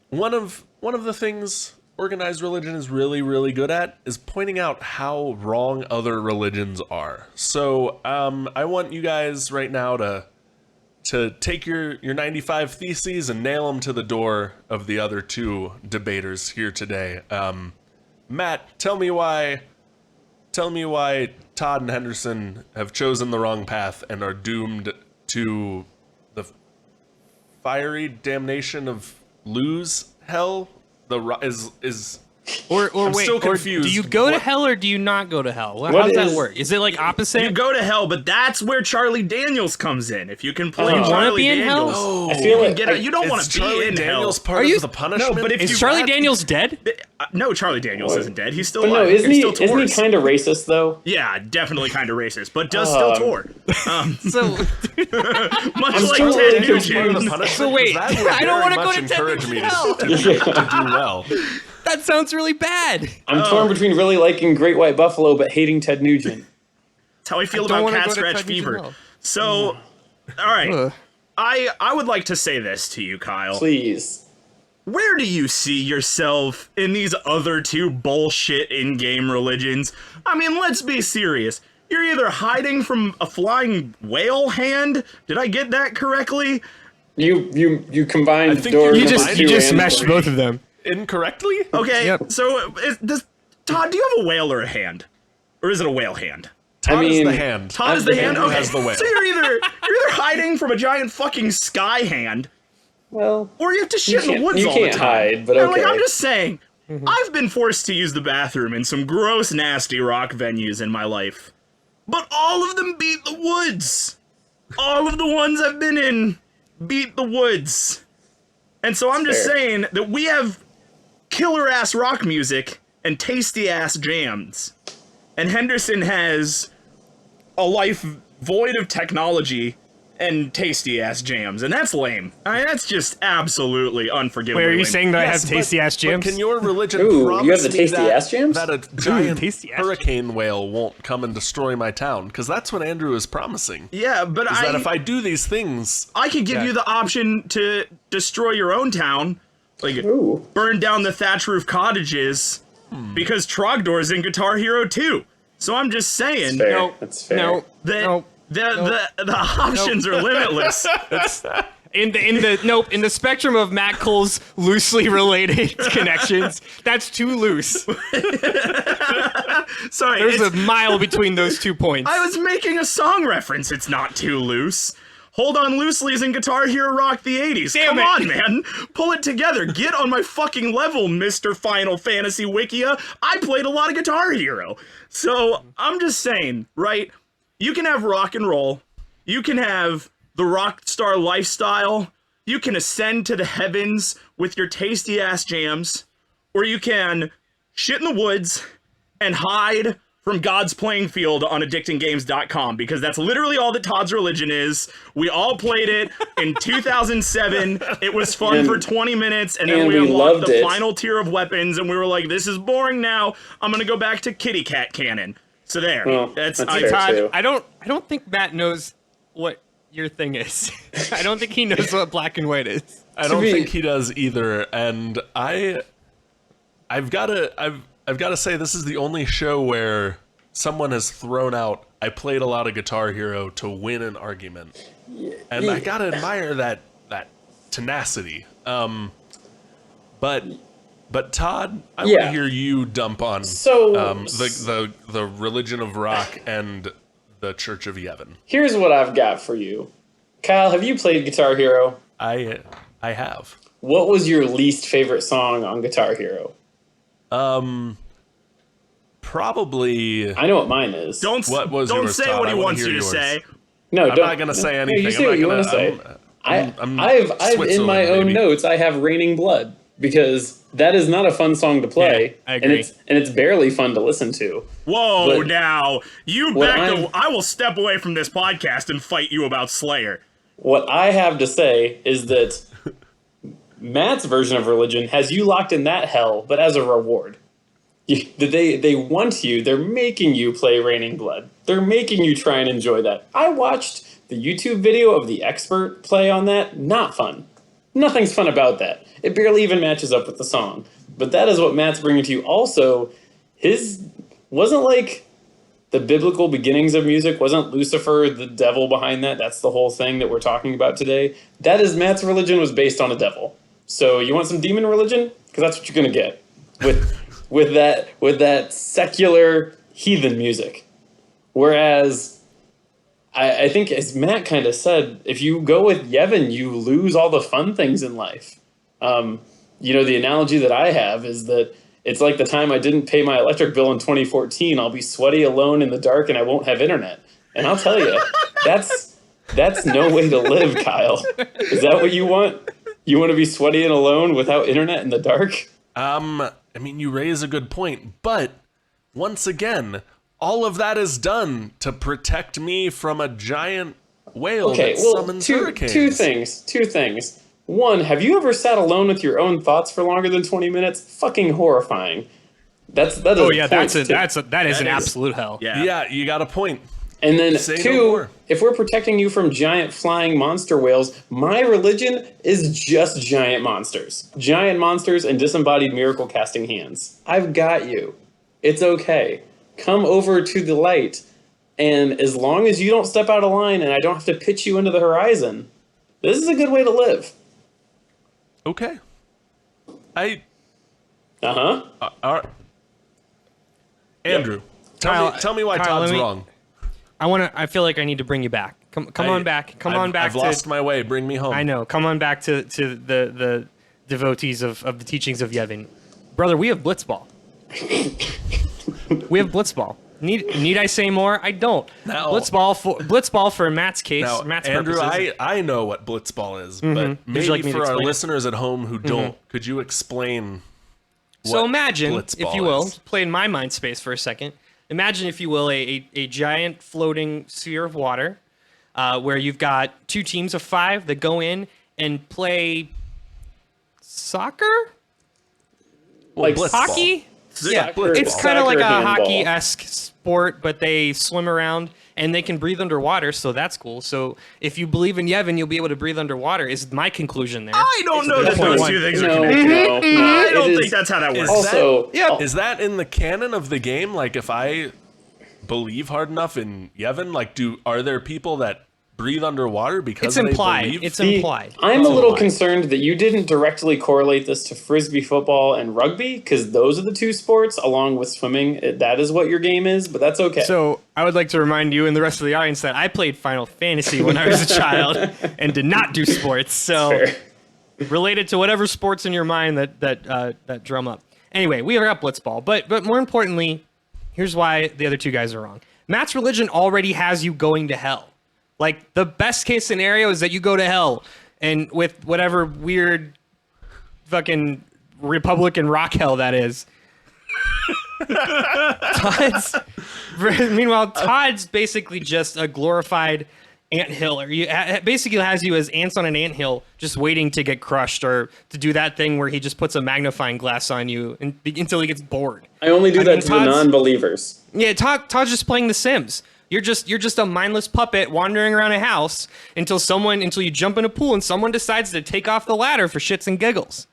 one of the things organized religion is really, really good at is pointing out how wrong other religions are. So I want you guys right now to take your 95 theses and nail them to the door of the other two debaters here today. Matt, tell me why Todd and Henderson have chosen the wrong path and are doomed to the fiery damnation of lose hell. Or I'm wait, still or confused. do you go to hell or do you not go to hell? How does that work? Is it like opposite? You go to hell, but that's where Charlie Daniels comes in. If you can play You wanna Charlie be in hell? Daniels, I feel like you don't want to be Charlie in Daniels hell. part of the punishment? No, but if Is you Charlie got- Daniels dead? No, Charlie Daniels isn't dead. He's still But no, alive. isn't He's he still tours. kind of racist though? Yeah, definitely kind of racist, but does still tour. So Much like still Ted really confused. Nugent. So wait, I don't want to go to encourage Ted me Nugent's to hell. do well. That sounds really bad. I'm torn between really liking Great White Buffalo but hating Ted Nugent. That's how I feel don't about wanna Cat go to Scratch Ted Nugent Fever. hell. So, all right. Ugh. I would like to say this to you, Kyle. Please. Where do you see yourself in these other two bullshit in-game religions? I mean, let's be serious. You're either hiding from a flying whale hand. Did I get that correctly? You combined I think door you number just- 2 You just and smashed 3. both of them. Incorrectly? Okay, Yep. so Todd, do you have a whale or a hand? Or is it a whale hand? Todd is mean, the hand. Todd is the hand? Andrew Okay, has the whale. so you're either hiding from a giant fucking sky hand, Well, or you have to shit in the woods you all the can't time. hide, but And, okay. like, I'm just saying, I've been forced to use the bathroom in some gross, nasty rock venues in my life. But all of them beat the woods. All of the ones I've been in beat the woods. And so I'm just Fair. saying that we have killer-ass rock music and tasty-ass jams. And Henderson has a life void of technology and tasty-ass jams. And that's lame. I mean, that's just absolutely unforgivable. Wait, are you saying that I Yes, have tasty ass but jams? can your religion Ooh, promise you have the me tasty that, ass jams? that a giant tasty ass hurricane whale won't come and destroy my town? Because that's what Andrew is promising. Yeah, but Is that if I do these things, I could give you the option to destroy your own town, like Ooh. burn down the thatch roof cottages, because Trogdor's in Guitar Hero 2. So I'm just saying Fair. No, That's fair. no, that no. the options are limitless. In the spectrum of Matt Cole's loosely related connections, that's too loose. Sorry, There's it's- a mile between those 2 points. I was making a song reference. It's not too loose. Hold On Loosely is in Guitar Hero Rock the 80s. Come on, man. Pull it together. Get on my fucking level, Mr. Final Fantasy Wikia. I played a lot of Guitar Hero. So I'm just saying, right? You can have rock and roll. You can have the rock star lifestyle. You can ascend to the heavens with your tasty ass jams. Or you can shit in the woods and hide from God's playing field on addictinggames.com, because that's literally all that Todd's religion is. We all played it in 2007. It was fun for 20 minutes, and then we unlocked the final tier of weapons, and we were like, this is boring now. I'm going to go back to Kitty Cat Cannon. So there. Well, that's fair Todd, too. I don't think Matt knows what your thing is. I don't think he knows what black and white is. I don't think he does either, and I've got to say, this is the only show where someone has thrown out, I played a lot of Guitar Hero to win an argument. And I gotta admire that tenacity. But Todd, I want to hear you dump on the religion of rock and the Church of Yevon. Here's what I've got for you. Kyle, have you played Guitar Hero? I have. What was your least favorite song on Guitar Hero? Probably. I know what mine is. Don't say Todd? what he I wanna wants hear you to yours. say. No, I'm not gonna say anything. You say what you want to say. I've in my own notes. I have Raining Blood, because that is not a fun song to play. Yeah, I agree. And it's barely fun to listen to. Whoa, But now I will step away from this podcast and fight you about Slayer. What I have to say is that Matt's version of religion has you locked in that hell, but as a reward. They want you. They're making you play Raining Blood. They're making you try and enjoy that. I watched the YouTube video of the expert play on that. Not fun. Nothing's fun about that. It barely even matches up with the song. But that is what Matt's bringing to you. Also, his wasn't like the biblical beginnings of music. Wasn't Lucifer the devil behind that? That's the whole thing that we're talking about today. That is, Matt's religion was based on a devil. So you want some demon religion? Because that's what you're gonna get with that secular heathen music. Whereas I think, as Matt kind of said, if you go with Yevon, you lose all the fun things in life. The analogy that I have is that it's like the time I didn't pay my electric bill in 2014. I'll be sweaty alone in the dark and I won't have internet. And I'll tell you, that's no way to live, Kyle. Is that what you want? You want to be sweaty and alone without internet in the dark? I mean, you raise a good point, but once again, all of that is done to protect me from a giant whale that summons hurricanes. Two things. One, have you ever sat alone with your own thoughts for longer than 20 minutes? Fucking horrifying. That is an absolute hell. Yeah, you got a point. And then Say no two, more. if we're protecting you from giant flying monster whales, my religion is just giant monsters. Giant monsters and disembodied miracle casting hands. I've got you. It's okay. Come over to the light. And as long as you don't step out of line and I don't have to pitch you into the horizon, this is a good way to live. Okay. Andrew, tell me why Kyle, Todd's wrong. I feel like I need to bring you back. Come on back. I've lost my way. Bring me home. I know. Come on back to the devotees of the teachings of Yevon. Brother, we have Blitzball. We have Blitzball. Need I say more? I don't. No. Blitzball for Matt's case. Now, Matt's Andrew, purposes. I know what Blitzball is, but maybe like me to for our explain it? listeners at home who don't, could you explain So what imagine, Blitzball if you will, is? play in my mind space for a second. Imagine, if you will, a giant floating sphere of water where you've got two teams of 5 that go in and play soccer? Like Hockey? Yeah, it's kind of like a hockey-esque sport, but they swim around and they can breathe underwater, so that's cool. So if you believe in Yevon, you'll be able to breathe underwater, is my conclusion there. I don't know that those two things are No, connected. no, I don't it think is- that's how that works. Also, Is that in the canon of the game? Like, if I believe hard enough in Yevon, like, are there people that breathe underwater because It's they implied. believe? It's See, implied. I'm It's a little implied. concerned that you didn't directly correlate this to frisbee football and rugby, because those are the two sports, along with swimming. That is what your game is, but that's okay. So I would like to remind you and the rest of the audience that I played Final Fantasy when I was a child and did not do sports. So Fair. related to whatever sports in your mind that drum up. Anyway, we got Blitzball, but more importantly, here's why the other two guys are wrong. Matt's religion already has you going to hell. Like, the best case scenario is that you go to hell, and with whatever weird fucking Republican rock hell that is. Meanwhile, Todd's basically just a glorified anthill. Basically has you as ants on an anthill just waiting to get crushed, or to do that thing where he just puts a magnifying glass on you until he gets bored. I only do that to the Todd's- non-believers. Yeah, Todd's just playing The Sims. You're just a mindless puppet wandering around a house until you jump in a pool and someone decides to take off the ladder for shits and giggles.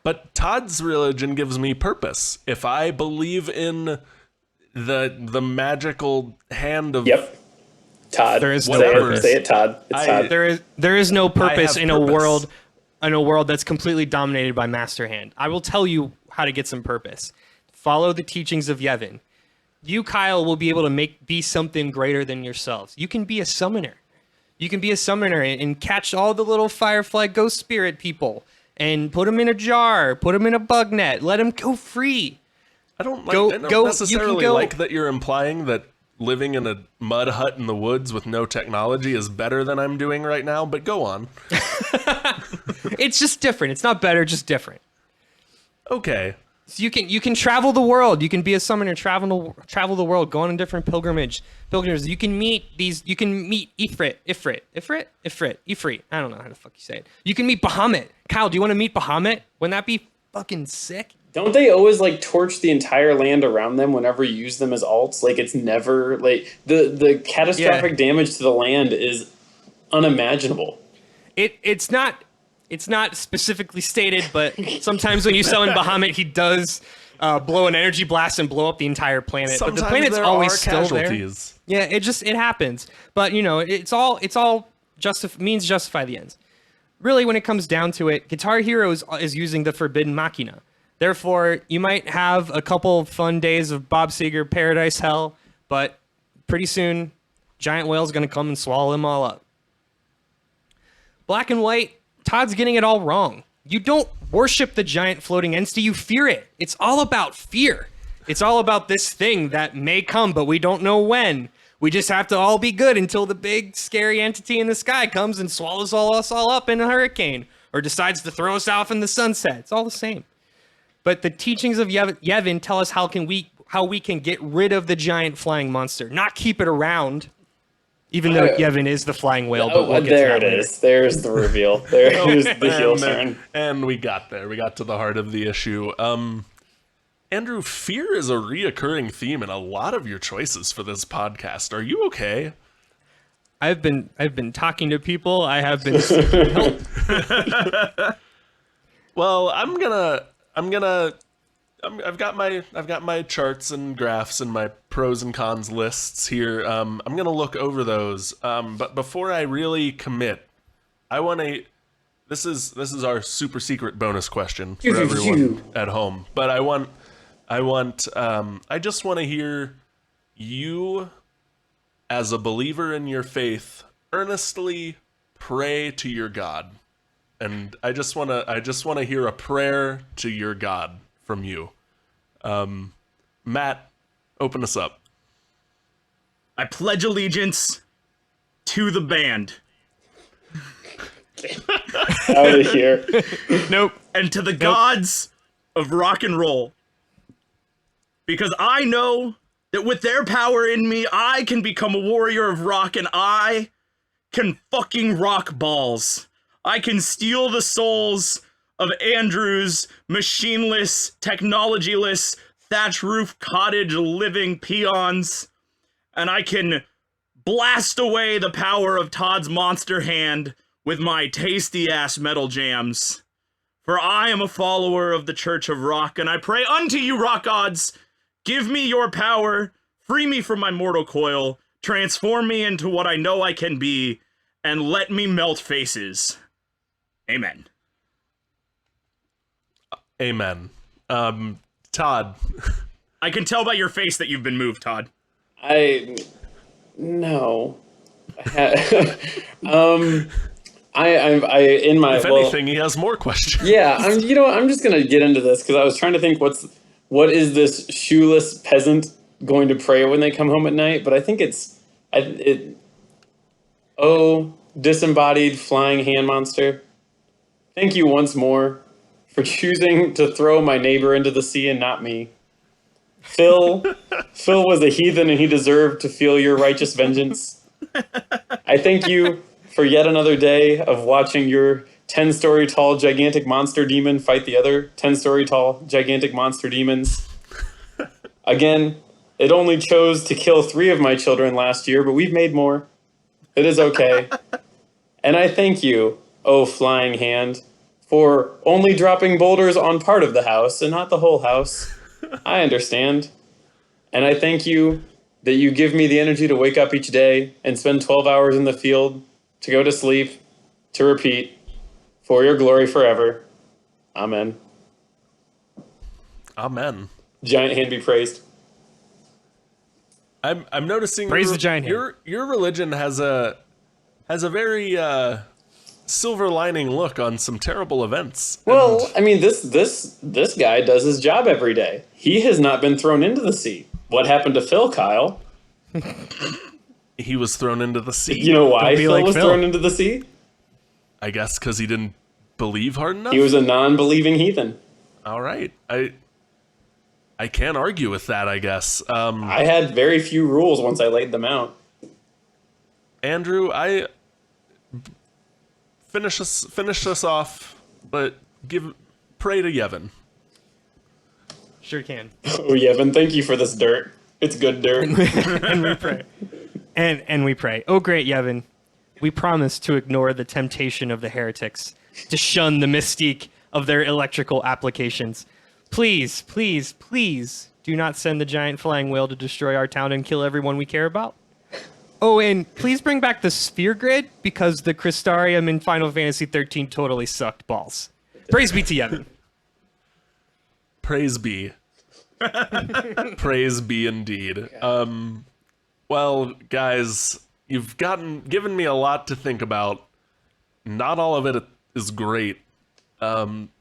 But Todd's religion gives me purpose. If I believe in the magical hand of Yep. Todd. There is no say purpose. It, say it, Todd. It's Todd. There is no purpose have in purpose. a world that's completely dominated by Master Hand. I will tell you how to get some purpose. Follow the teachings of Yevon. You, Kyle, will be able to be something greater than yourselves. You can be a summoner. You can be a summoner and catch all the little firefly ghost spirit people and put them in a jar, put them in a bug net, let them go free. I don't Go- necessarily go- like that you're implying that living in a mud hut in the woods with no technology is better than I'm doing right now, but go on. It's just different. It's not better, just different. Okay. So you can travel the world. You can be a summoner, travel the world, go on a different pilgrimages. You can meet Ifrit. I don't know how the fuck you say it. You can meet Bahamut. Kyle, do you want to meet Bahamut? Wouldn't that be fucking sick? Don't they always like torch the entire land around them whenever you use them as alts? Like, it's never like the catastrophic damage to the land is unimaginable. It's not specifically stated, but sometimes when you summon Bahamut, he does blow an energy blast and blow up the entire planet. But the Sometimes planet's there always are still there. casualties. Yeah, it happens. But it's all means justify the ends. Really, when it comes down to it, Guitar Hero is using the Forbidden Machina. Therefore, you might have a couple fun days of Bob Seger Paradise Hell, but pretty soon, giant whale's gonna come and swallow them all up. Black and White, Todd's getting it all wrong. You don't worship the giant floating entity, you fear it. It's all about fear. It's all about this thing that may come, but we don't know when. We just have to all be good until the big, scary entity in the sky comes and swallows us all up in a hurricane, or decides to throw us off in the sunset. It's all the same. But the teachings of Yevon tell us how we can get rid of the giant flying monster, not keep it around. Even though Yevon is the flying whale, but we'll get there to that it later. is. There's the reveal. There's the heel turn. And we got there. We got to the heart of the issue. Andrew, fear is a reoccurring theme in a lot of your choices for this podcast. Are you okay? I've been talking to people. I have been seeking help. Well, I've got my charts and graphs and my pros and cons lists here. I'm gonna look over those. But before I really commit, this is our super secret bonus question for everyone at home. But I just want to hear you, as a believer in your faith, earnestly pray to your God. And I just want to hear a prayer to your God from you. Matt, open us up. I pledge allegiance to the band. Out of here. Nope. And to the gods of rock and roll. Because I know that with their power in me, I can become a warrior of rock, and I can fucking rock balls. I can steal the souls of Andrew's machineless, technologyless, thatch roof cottage living peons, and I can blast away the power of Todd's monster hand with my tasty ass metal jams. For I am a follower of the Church of Rock, and I pray unto you, rock gods, give me your power, free me from my mortal coil, transform me into what I know I can be, and let me melt faces. Amen. Amen. Todd. I can tell by your face that you've been moved, Todd. No. I in my If anything, he has more questions. Yeah, I'm just gonna get into this because I was trying to think what is this shoeless peasant going to pray when they come home at night? But I think oh, disembodied flying hand monster. Thank you once more for choosing to throw my neighbor into the sea and not me. Phil was a heathen and he deserved to feel your righteous vengeance. I thank you for yet another day of watching your 10-story tall gigantic monster demon fight the other 10-story tall gigantic monster demons. Again, it only chose to kill 3 of my children last year, but we've made more. It is okay. And I thank you, oh flying hand, for only dropping boulders on part of the house and not the whole house. I understand. And I thank you that you give me the energy to wake up each day and spend 12 hours in the field, to go to sleep, to repeat, for your glory forever. Amen. Amen. Giant hand be praised. I'm noticing Praise the giant hand. Your religion has a very silver lining look on some terrible events. Well, I mean, this guy does his job every day. He has not been thrown into the sea. What happened to Phil, Kyle? He was thrown into the sea. You know why Don't be Phil like was Phil. thrown into the sea? I guess because he didn't believe hard enough. He was a non-believing heathen. All right. I can't argue with that, I guess. I had very few rules once I laid them out. Andrew, I finish us off, but pray to Yevon. Sure can. Oh, Yevon, thank you for this dirt. It's good dirt. And we pray. And we pray. Oh, great, Yevon. We promise to ignore the temptation of the heretics, to shun the mystique of their electrical applications. Please, please, please do not send the giant flying whale to destroy our town and kill everyone we care about. Oh, and please bring back the sphere grid, because the Crystarium in Final Fantasy XIII totally sucked balls. Praise be to Yevon. Praise be. Praise be indeed. Well, guys, you've given me a lot to think about. Not all of it is great.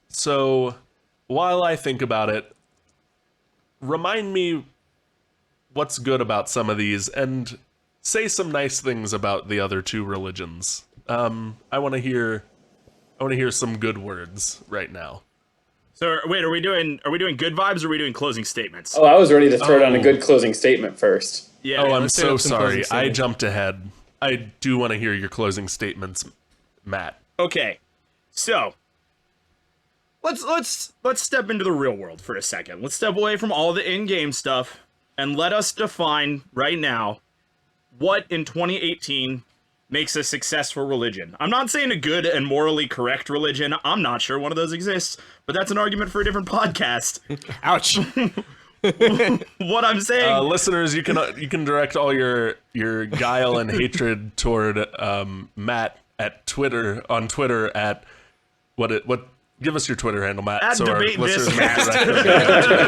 So while I think about it, remind me what's good about some of these and say some nice things about the other 2 religions. I want to hear some good words right now. So wait, are we doing good vibes or are we doing closing statements? Oh, I was ready to throw down a good closing statement first. Yeah. Oh, I'm let's so do some sorry. closing I statements. jumped ahead. I do want to hear your closing statements, Matt. Okay. So let's step into the real world for a second. Let's step away from all the in-game stuff and let us define right now what in 2018 makes a successful religion. I'm not saying a good and morally correct religion. I'm not sure one of those exists, but that's an argument for a different podcast. Ouch. What I'm saying, Listeners, you can direct all your guile and hatred toward Matt at Twitter at what give us your Twitter handle, Matt. At so our Debate listeners This may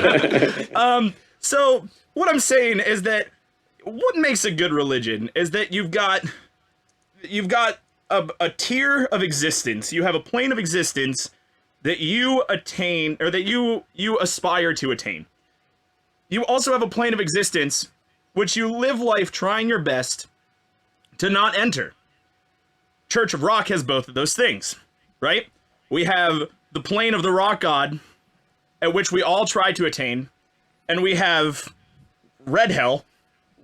direct them. so what I'm saying is that what makes a good religion is that you've got a tier of existence. You have a plane of existence that you attain, or that you aspire to attain. You also have a plane of existence which you live life trying your best to not enter. Church of Rock has both of those things, right? We have the plane of the rock god, at which we all try to attain, and we have Red Hell,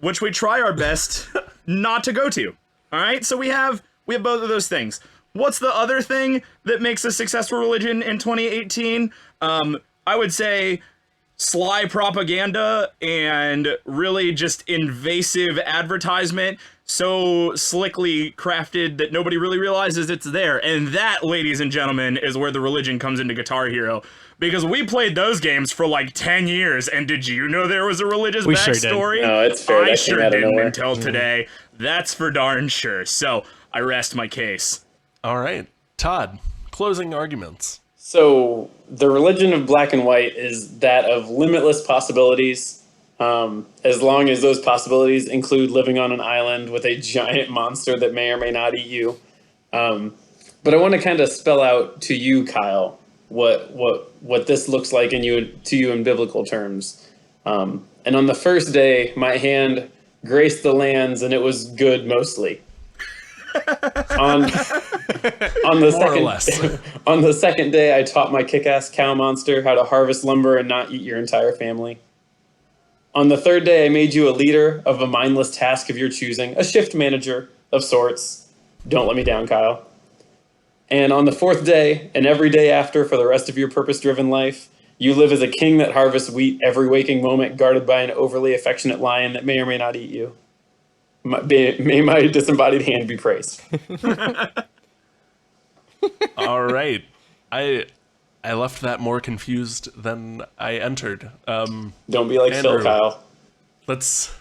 which we try our best not to go to. All right, so we have both of those things. What's the other thing that makes a successful religion in 2018? I would say sly propaganda and really just invasive advertisement, so slickly crafted that nobody really realizes it's there. And that, ladies and gentlemen, is where the religion comes into Guitar Hero. Because we played those games for like 10 years, and did you know there was a religious We sure did. backstory? No, it's fair. I That sure came out of didn't nowhere. until today. That's for darn sure. So I rest my case. All right. Todd, closing arguments. So the religion of black and white is that of limitless possibilities, as long as those possibilities include living on an island with a giant monster that may or may not eat you. But I want to kind of spell out to you, Kyle, what this looks like to you in biblical terms. And on the first day, my hand graced the lands, and it was good mostly. On the second day, I taught my kick-ass cow monster how to harvest lumber and not eat your entire family. On the third day, I made you a leader of a mindless task of your choosing, a shift manager of sorts. Don't let me down, Kyle. And on the fourth day, and every day after for the rest of your purpose-driven life, you live as a king that harvests wheat every waking moment, guarded by an overly affectionate lion that may or may not eat you. May my disembodied hand be praised. All right. I left that more confused than I entered. Don't be like Andrew, Phil, Kyle. Let's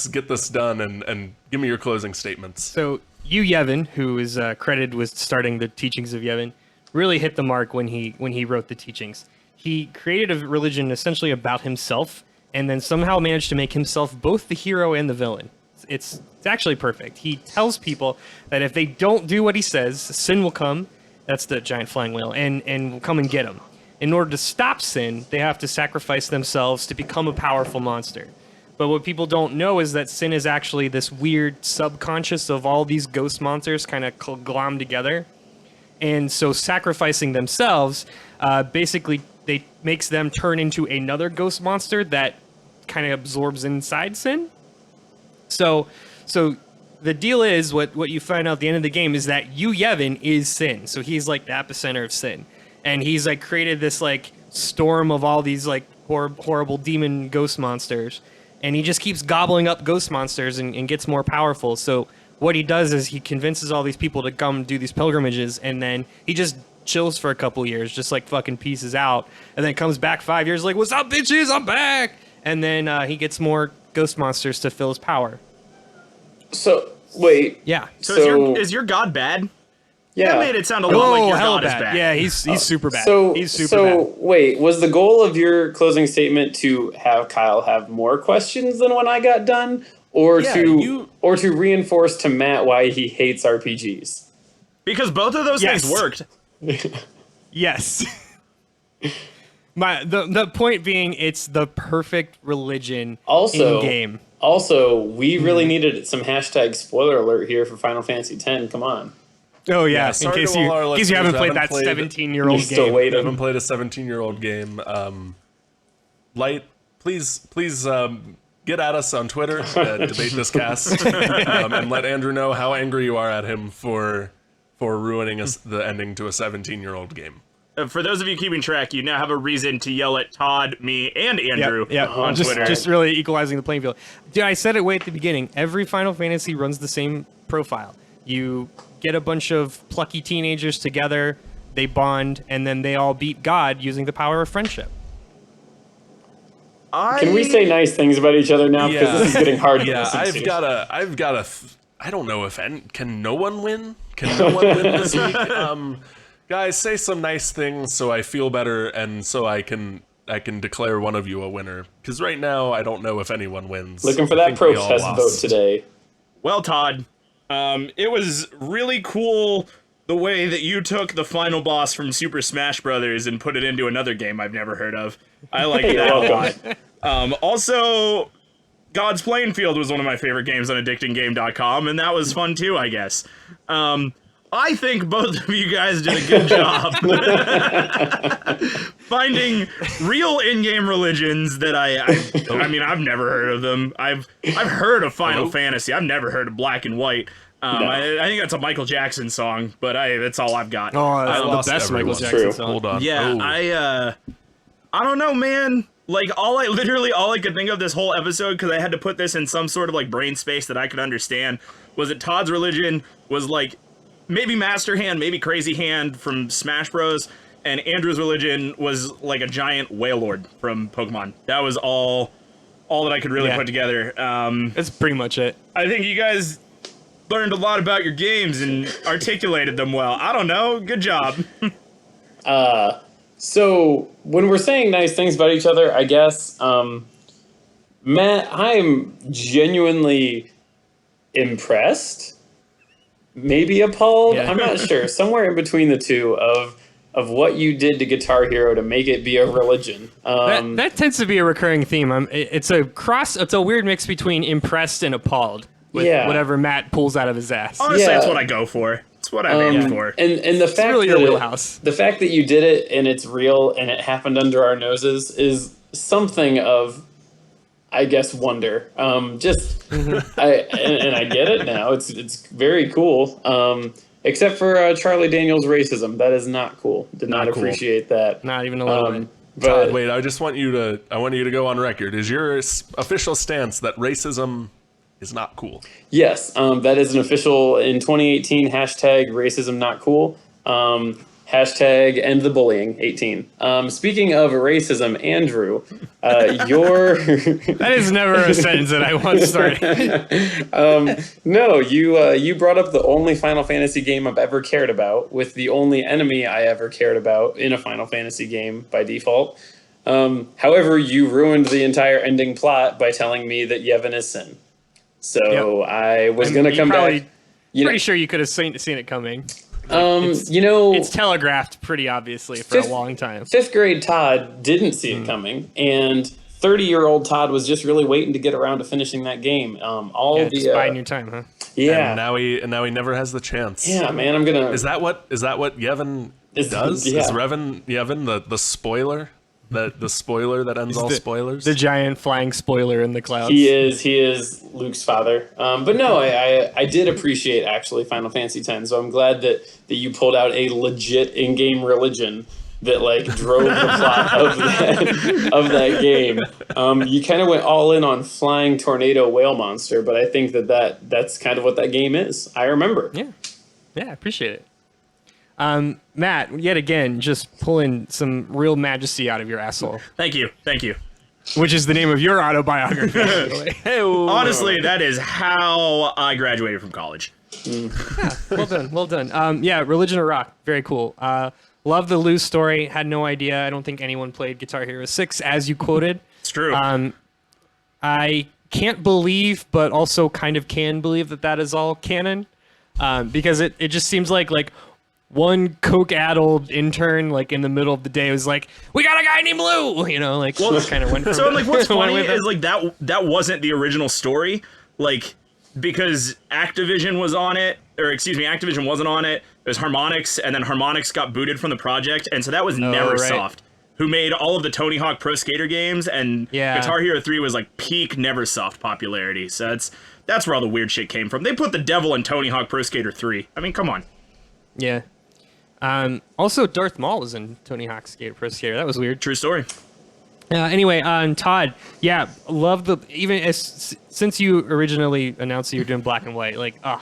get this done and give me your closing statements. So Yevon, who is credited with starting the teachings of Yevon, really hit the mark when he wrote the teachings. He created a religion essentially about himself, and then somehow managed to make himself both the hero and the villain. It's actually perfect. He tells people that if they don't do what he says, sin will come. That's the giant flying whale, and will come and get them. In order to stop sin, they have to sacrifice themselves to become a powerful monster. But what people don't know is that sin is actually this weird subconscious of all these ghost monsters kind of glommed together. And so sacrificing themselves, basically, they makes them turn into another ghost monster that kind of absorbs inside sin. So the deal is, what you find out at the end of the game is that Yevon is sin. So he's like the epicenter of sin. And he's like created this like storm of all these like horrible demon ghost monsters. And he just keeps gobbling up ghost monsters and gets more powerful. So what he does is he convinces all these people to come do these pilgrimages, and then he just chills for a couple years, just like fucking pieces out, and then comes back 5 years like, what's up, bitches? I'm back. And then he gets more ghost monsters to fill his power. So, wait. Yeah. So is your god bad? Yeah. That made it sound a lot like your hella god is bad. Yeah, he's super bad. He's super bad. Wait, was the goal of your closing statement to have Kyle have more questions than when I got done? Or to reinforce to Matt why he hates RPGs? Because both of those things worked. Yes. The point being, it's the perfect religion in game. Also, we really needed some hashtag spoiler alert here for Final Fantasy X. Come on. Oh yeah, in sorry case to all our you haven't played listeners, that 17-year-old game. Still waiting. Haven't played a 17-year-old game. Light, please get at us on Twitter at Debate This Cast, and let Andrew know how angry you are at him for ruining the ending to a 17-year-old game. For those of you keeping track, you now have a reason to yell at Todd, me, and Andrew on Twitter. Just really equalizing the playing field. Dude, I said it way at the beginning. Every Final Fantasy runs the same profile. You get a bunch of plucky teenagers together, they bond, and then they all beat God using the power of friendship. Can we say nice things about each other now? Because this is getting hard to listen to. I've got a. I don't know if can no one win? Can no one win this week? Guys, say some nice things so I feel better and so I can declare one of you a winner. Because right now I don't know if anyone wins. Looking for that protest vote today. Well, Todd, it was really cool the way that you took the final boss from Super Smash Brothers and put it into another game I've never heard of. I like that a lot. Also, God's Playing Field was one of my favorite games on addictinggame.com, and that was fun too, I guess. I think both of you guys did a good job finding real in-game religions that I mean, I've never heard of them. I've heard of Final Fantasy. I've never heard of Black and White. I think that's a Michael Jackson song, but that's all I've got. Oh, the best Michael Jackson song. Hold on. Yeah, I don't know, man. Like, all I could think of this whole episode, because I had to put this in some sort of, like, brain space that I could understand, was that Todd's religion was, like, maybe Master Hand, maybe Crazy Hand from Smash Bros., and Andrew's religion was, like, a giant whale lord from Pokemon. That was all that I could really put together. That's pretty much it. I think you guys learned a lot about your games and articulated them well. I don't know. Good job. So when we're saying nice things about each other, I guess, Matt, I'm genuinely impressed, maybe appalled. Yeah. I'm not sure. Somewhere in between the two of what you did to Guitar Hero to make it be a religion. That tends to be a recurring theme. It's a weird mix between impressed and appalled with Yeah. whatever Matt pulls out of his ass. Honestly, Yeah. that's what I go for. It's what I'm aiming for. And the fact really that your wheelhouse. the fact that you did it and it's real and it happened under our noses is something of, I guess, wonder. I get it now. It's very cool. Except for Charlie Daniels' racism, that is not cool. Did not Not cool. appreciate that. Not even a little bit. But Wait, I want you to go on record. Is your official stance that racism is not cool? yes, that is an official in 2018 hashtag racism not cool. Hashtag end the bullying 18. Speaking of racism, Andrew, your That is never a sentence that I once started. no, you brought up the only Final Fantasy game I've ever cared about with the only enemy I ever cared about in a Final Fantasy game by default. However, you ruined the entire ending plot by telling me that Yevon is Sin. So I was going to come back. Pretty sure you could have seen it coming. It's telegraphed pretty obviously for a long time. Fifth grade Todd didn't see it coming, and 30-year-old Todd was just really waiting to get around to finishing that game. Just biding your time, huh? Yeah, And now he never has the chance. yeah, man, I'm gonna. Is that what Yevon does? Yeah. Is Yevon the spoiler? The spoiler that ends all spoilers? The giant flying spoiler in the clouds. He is Luke's father. But no, I did appreciate actually Final Fantasy X. So I'm glad that you pulled out a legit in-game religion that like drove the plot of that game. You kind of went all in on flying tornado whale monster, but I think that's kind of what that game is. I remember. Yeah, I appreciate it. Matt, yet again, just pulling some real majesty out of your asshole, Thank you. which is the name of your autobiography. by the way. Honestly, that is how I graduated from college. Well done. Yeah, Religion of Rock, very cool. Love the Lou story. Had no idea. I don't think anyone played Guitar Hero 6 as you quoted. It's true. I can't believe, but also kind of can believe that is all canon, because it just seems like one coke-addled intern, like in the middle of the day, was like, "We got a guy named Lou," well, kind of went. So like, what's funny with is like that wasn't the original story, like because Activision was on it, or excuse me, Activision wasn't on it. It was Harmonix, and then Harmonix got booted from the project, and so that was Neversoft, who made all of the Tony Hawk Pro Skater games, and Guitar Hero 3 was like peak Neversoft popularity. So that's where all the weird shit came from. They put the devil in Tony Hawk Pro Skater 3. I mean, come on. Yeah. Also, Darth Maul was in Tony Hawk's Pro Skater. That was weird. True story. Anyway, Todd, love since you originally announced that you were doing black and white,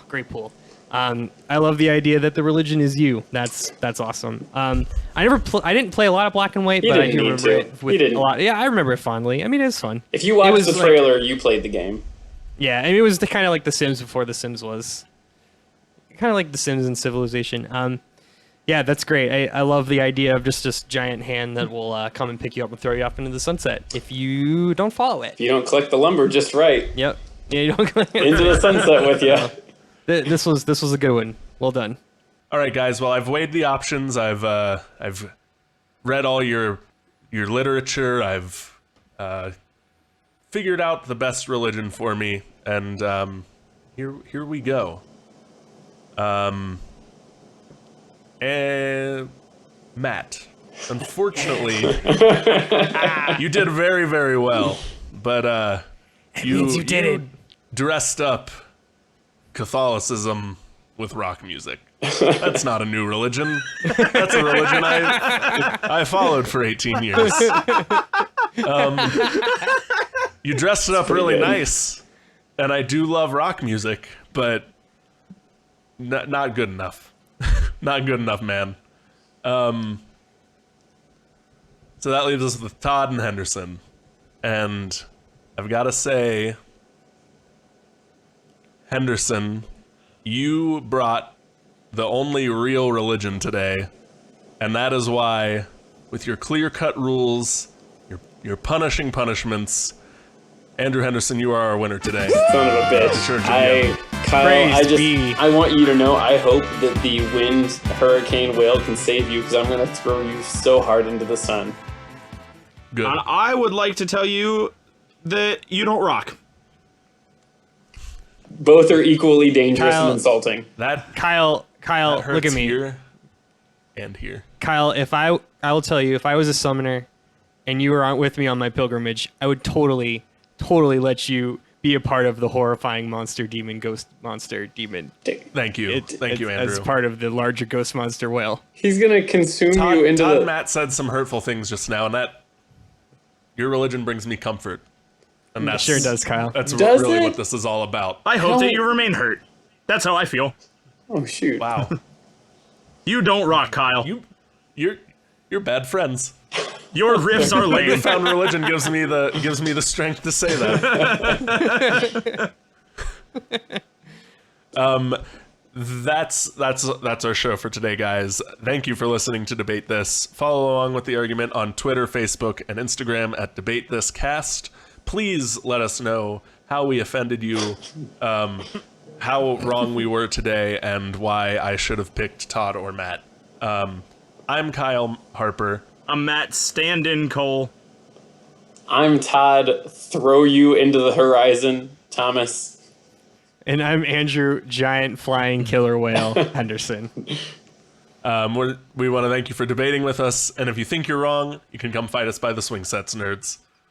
great pull. I love the idea that the religion is you. That's awesome. I didn't play a lot of black and white, but I do remember it with a lot. Yeah, I remember it fondly. I mean, it was fun. If you watched the trailer, you played the game. Yeah, and it was kind of like The Sims before The Sims was. Kind of like The Sims and Civilization. Yeah, that's great. I love the idea of just this giant hand that will come and pick you up and throw you off into the sunset if you don't follow it. If you don't click the lumber just right. Yep. Yeah, you don't click into the sunset with you. This was a good one. Well done. All right, guys. Well, I've weighed the options. I've read all your literature. I've figured out the best religion for me, and here we go. And Matt, unfortunately, you did very, very well, but you dressed up Catholicism with rock music. That's not a new religion. That's a religion I followed for 18 years. You dressed it up really nice, and I do love rock music, but not good enough. Not good enough, man. So that leaves us with Todd and Henderson. And I've got to say, Henderson, you brought the only real religion today, and that is why, with your clear-cut rules, your punishing punishments, Andrew Henderson, you are our winner today. Son of a bitch. Church of Yemen. Kyle, Praise be. I want you to know, I hope that the wind hurricane whale can save you, because I'm going to throw you so hard into the sun. Good. And I would like to tell you that you don't rock. Both are equally dangerous Kyle- and insulting. That Kyle, hurts look at me. here and here. Kyle, if I will tell you, if I was a summoner and you were with me on my pilgrimage, I would totally let you be a part of the horrifying ghost monster demon. Thank you. Thank you, Andrew. As part of the larger ghost monster whale. He's going to consume you into Todd the... and Matt said some hurtful things just now, and that your religion brings me comfort. And It that's, sure does, Kyle. That's Does really it? what this is all about. I hope Hell- that you remain hurt. That's how I feel. Oh, shoot. Wow. You don't rock, Kyle. You're bad friends. Your riffs are lame. Found religion gives me the strength to say that. That's our show for today, guys. Thank you for listening to Debate This. Follow along with the argument on Twitter, Facebook, and Instagram at Debate This Cast. Please let us know how we offended you, how wrong we were today, and why I should have picked Todd or Matt. I'm Kyle Harper. I'm Matt Stand-in Cole. I'm Todd. Throw you into the horizon, Thomas. And I'm Andrew, giant flying killer whale Henderson. We want to thank you for debating with us, and if you think you're wrong, you can come fight us by the swing sets, nerds.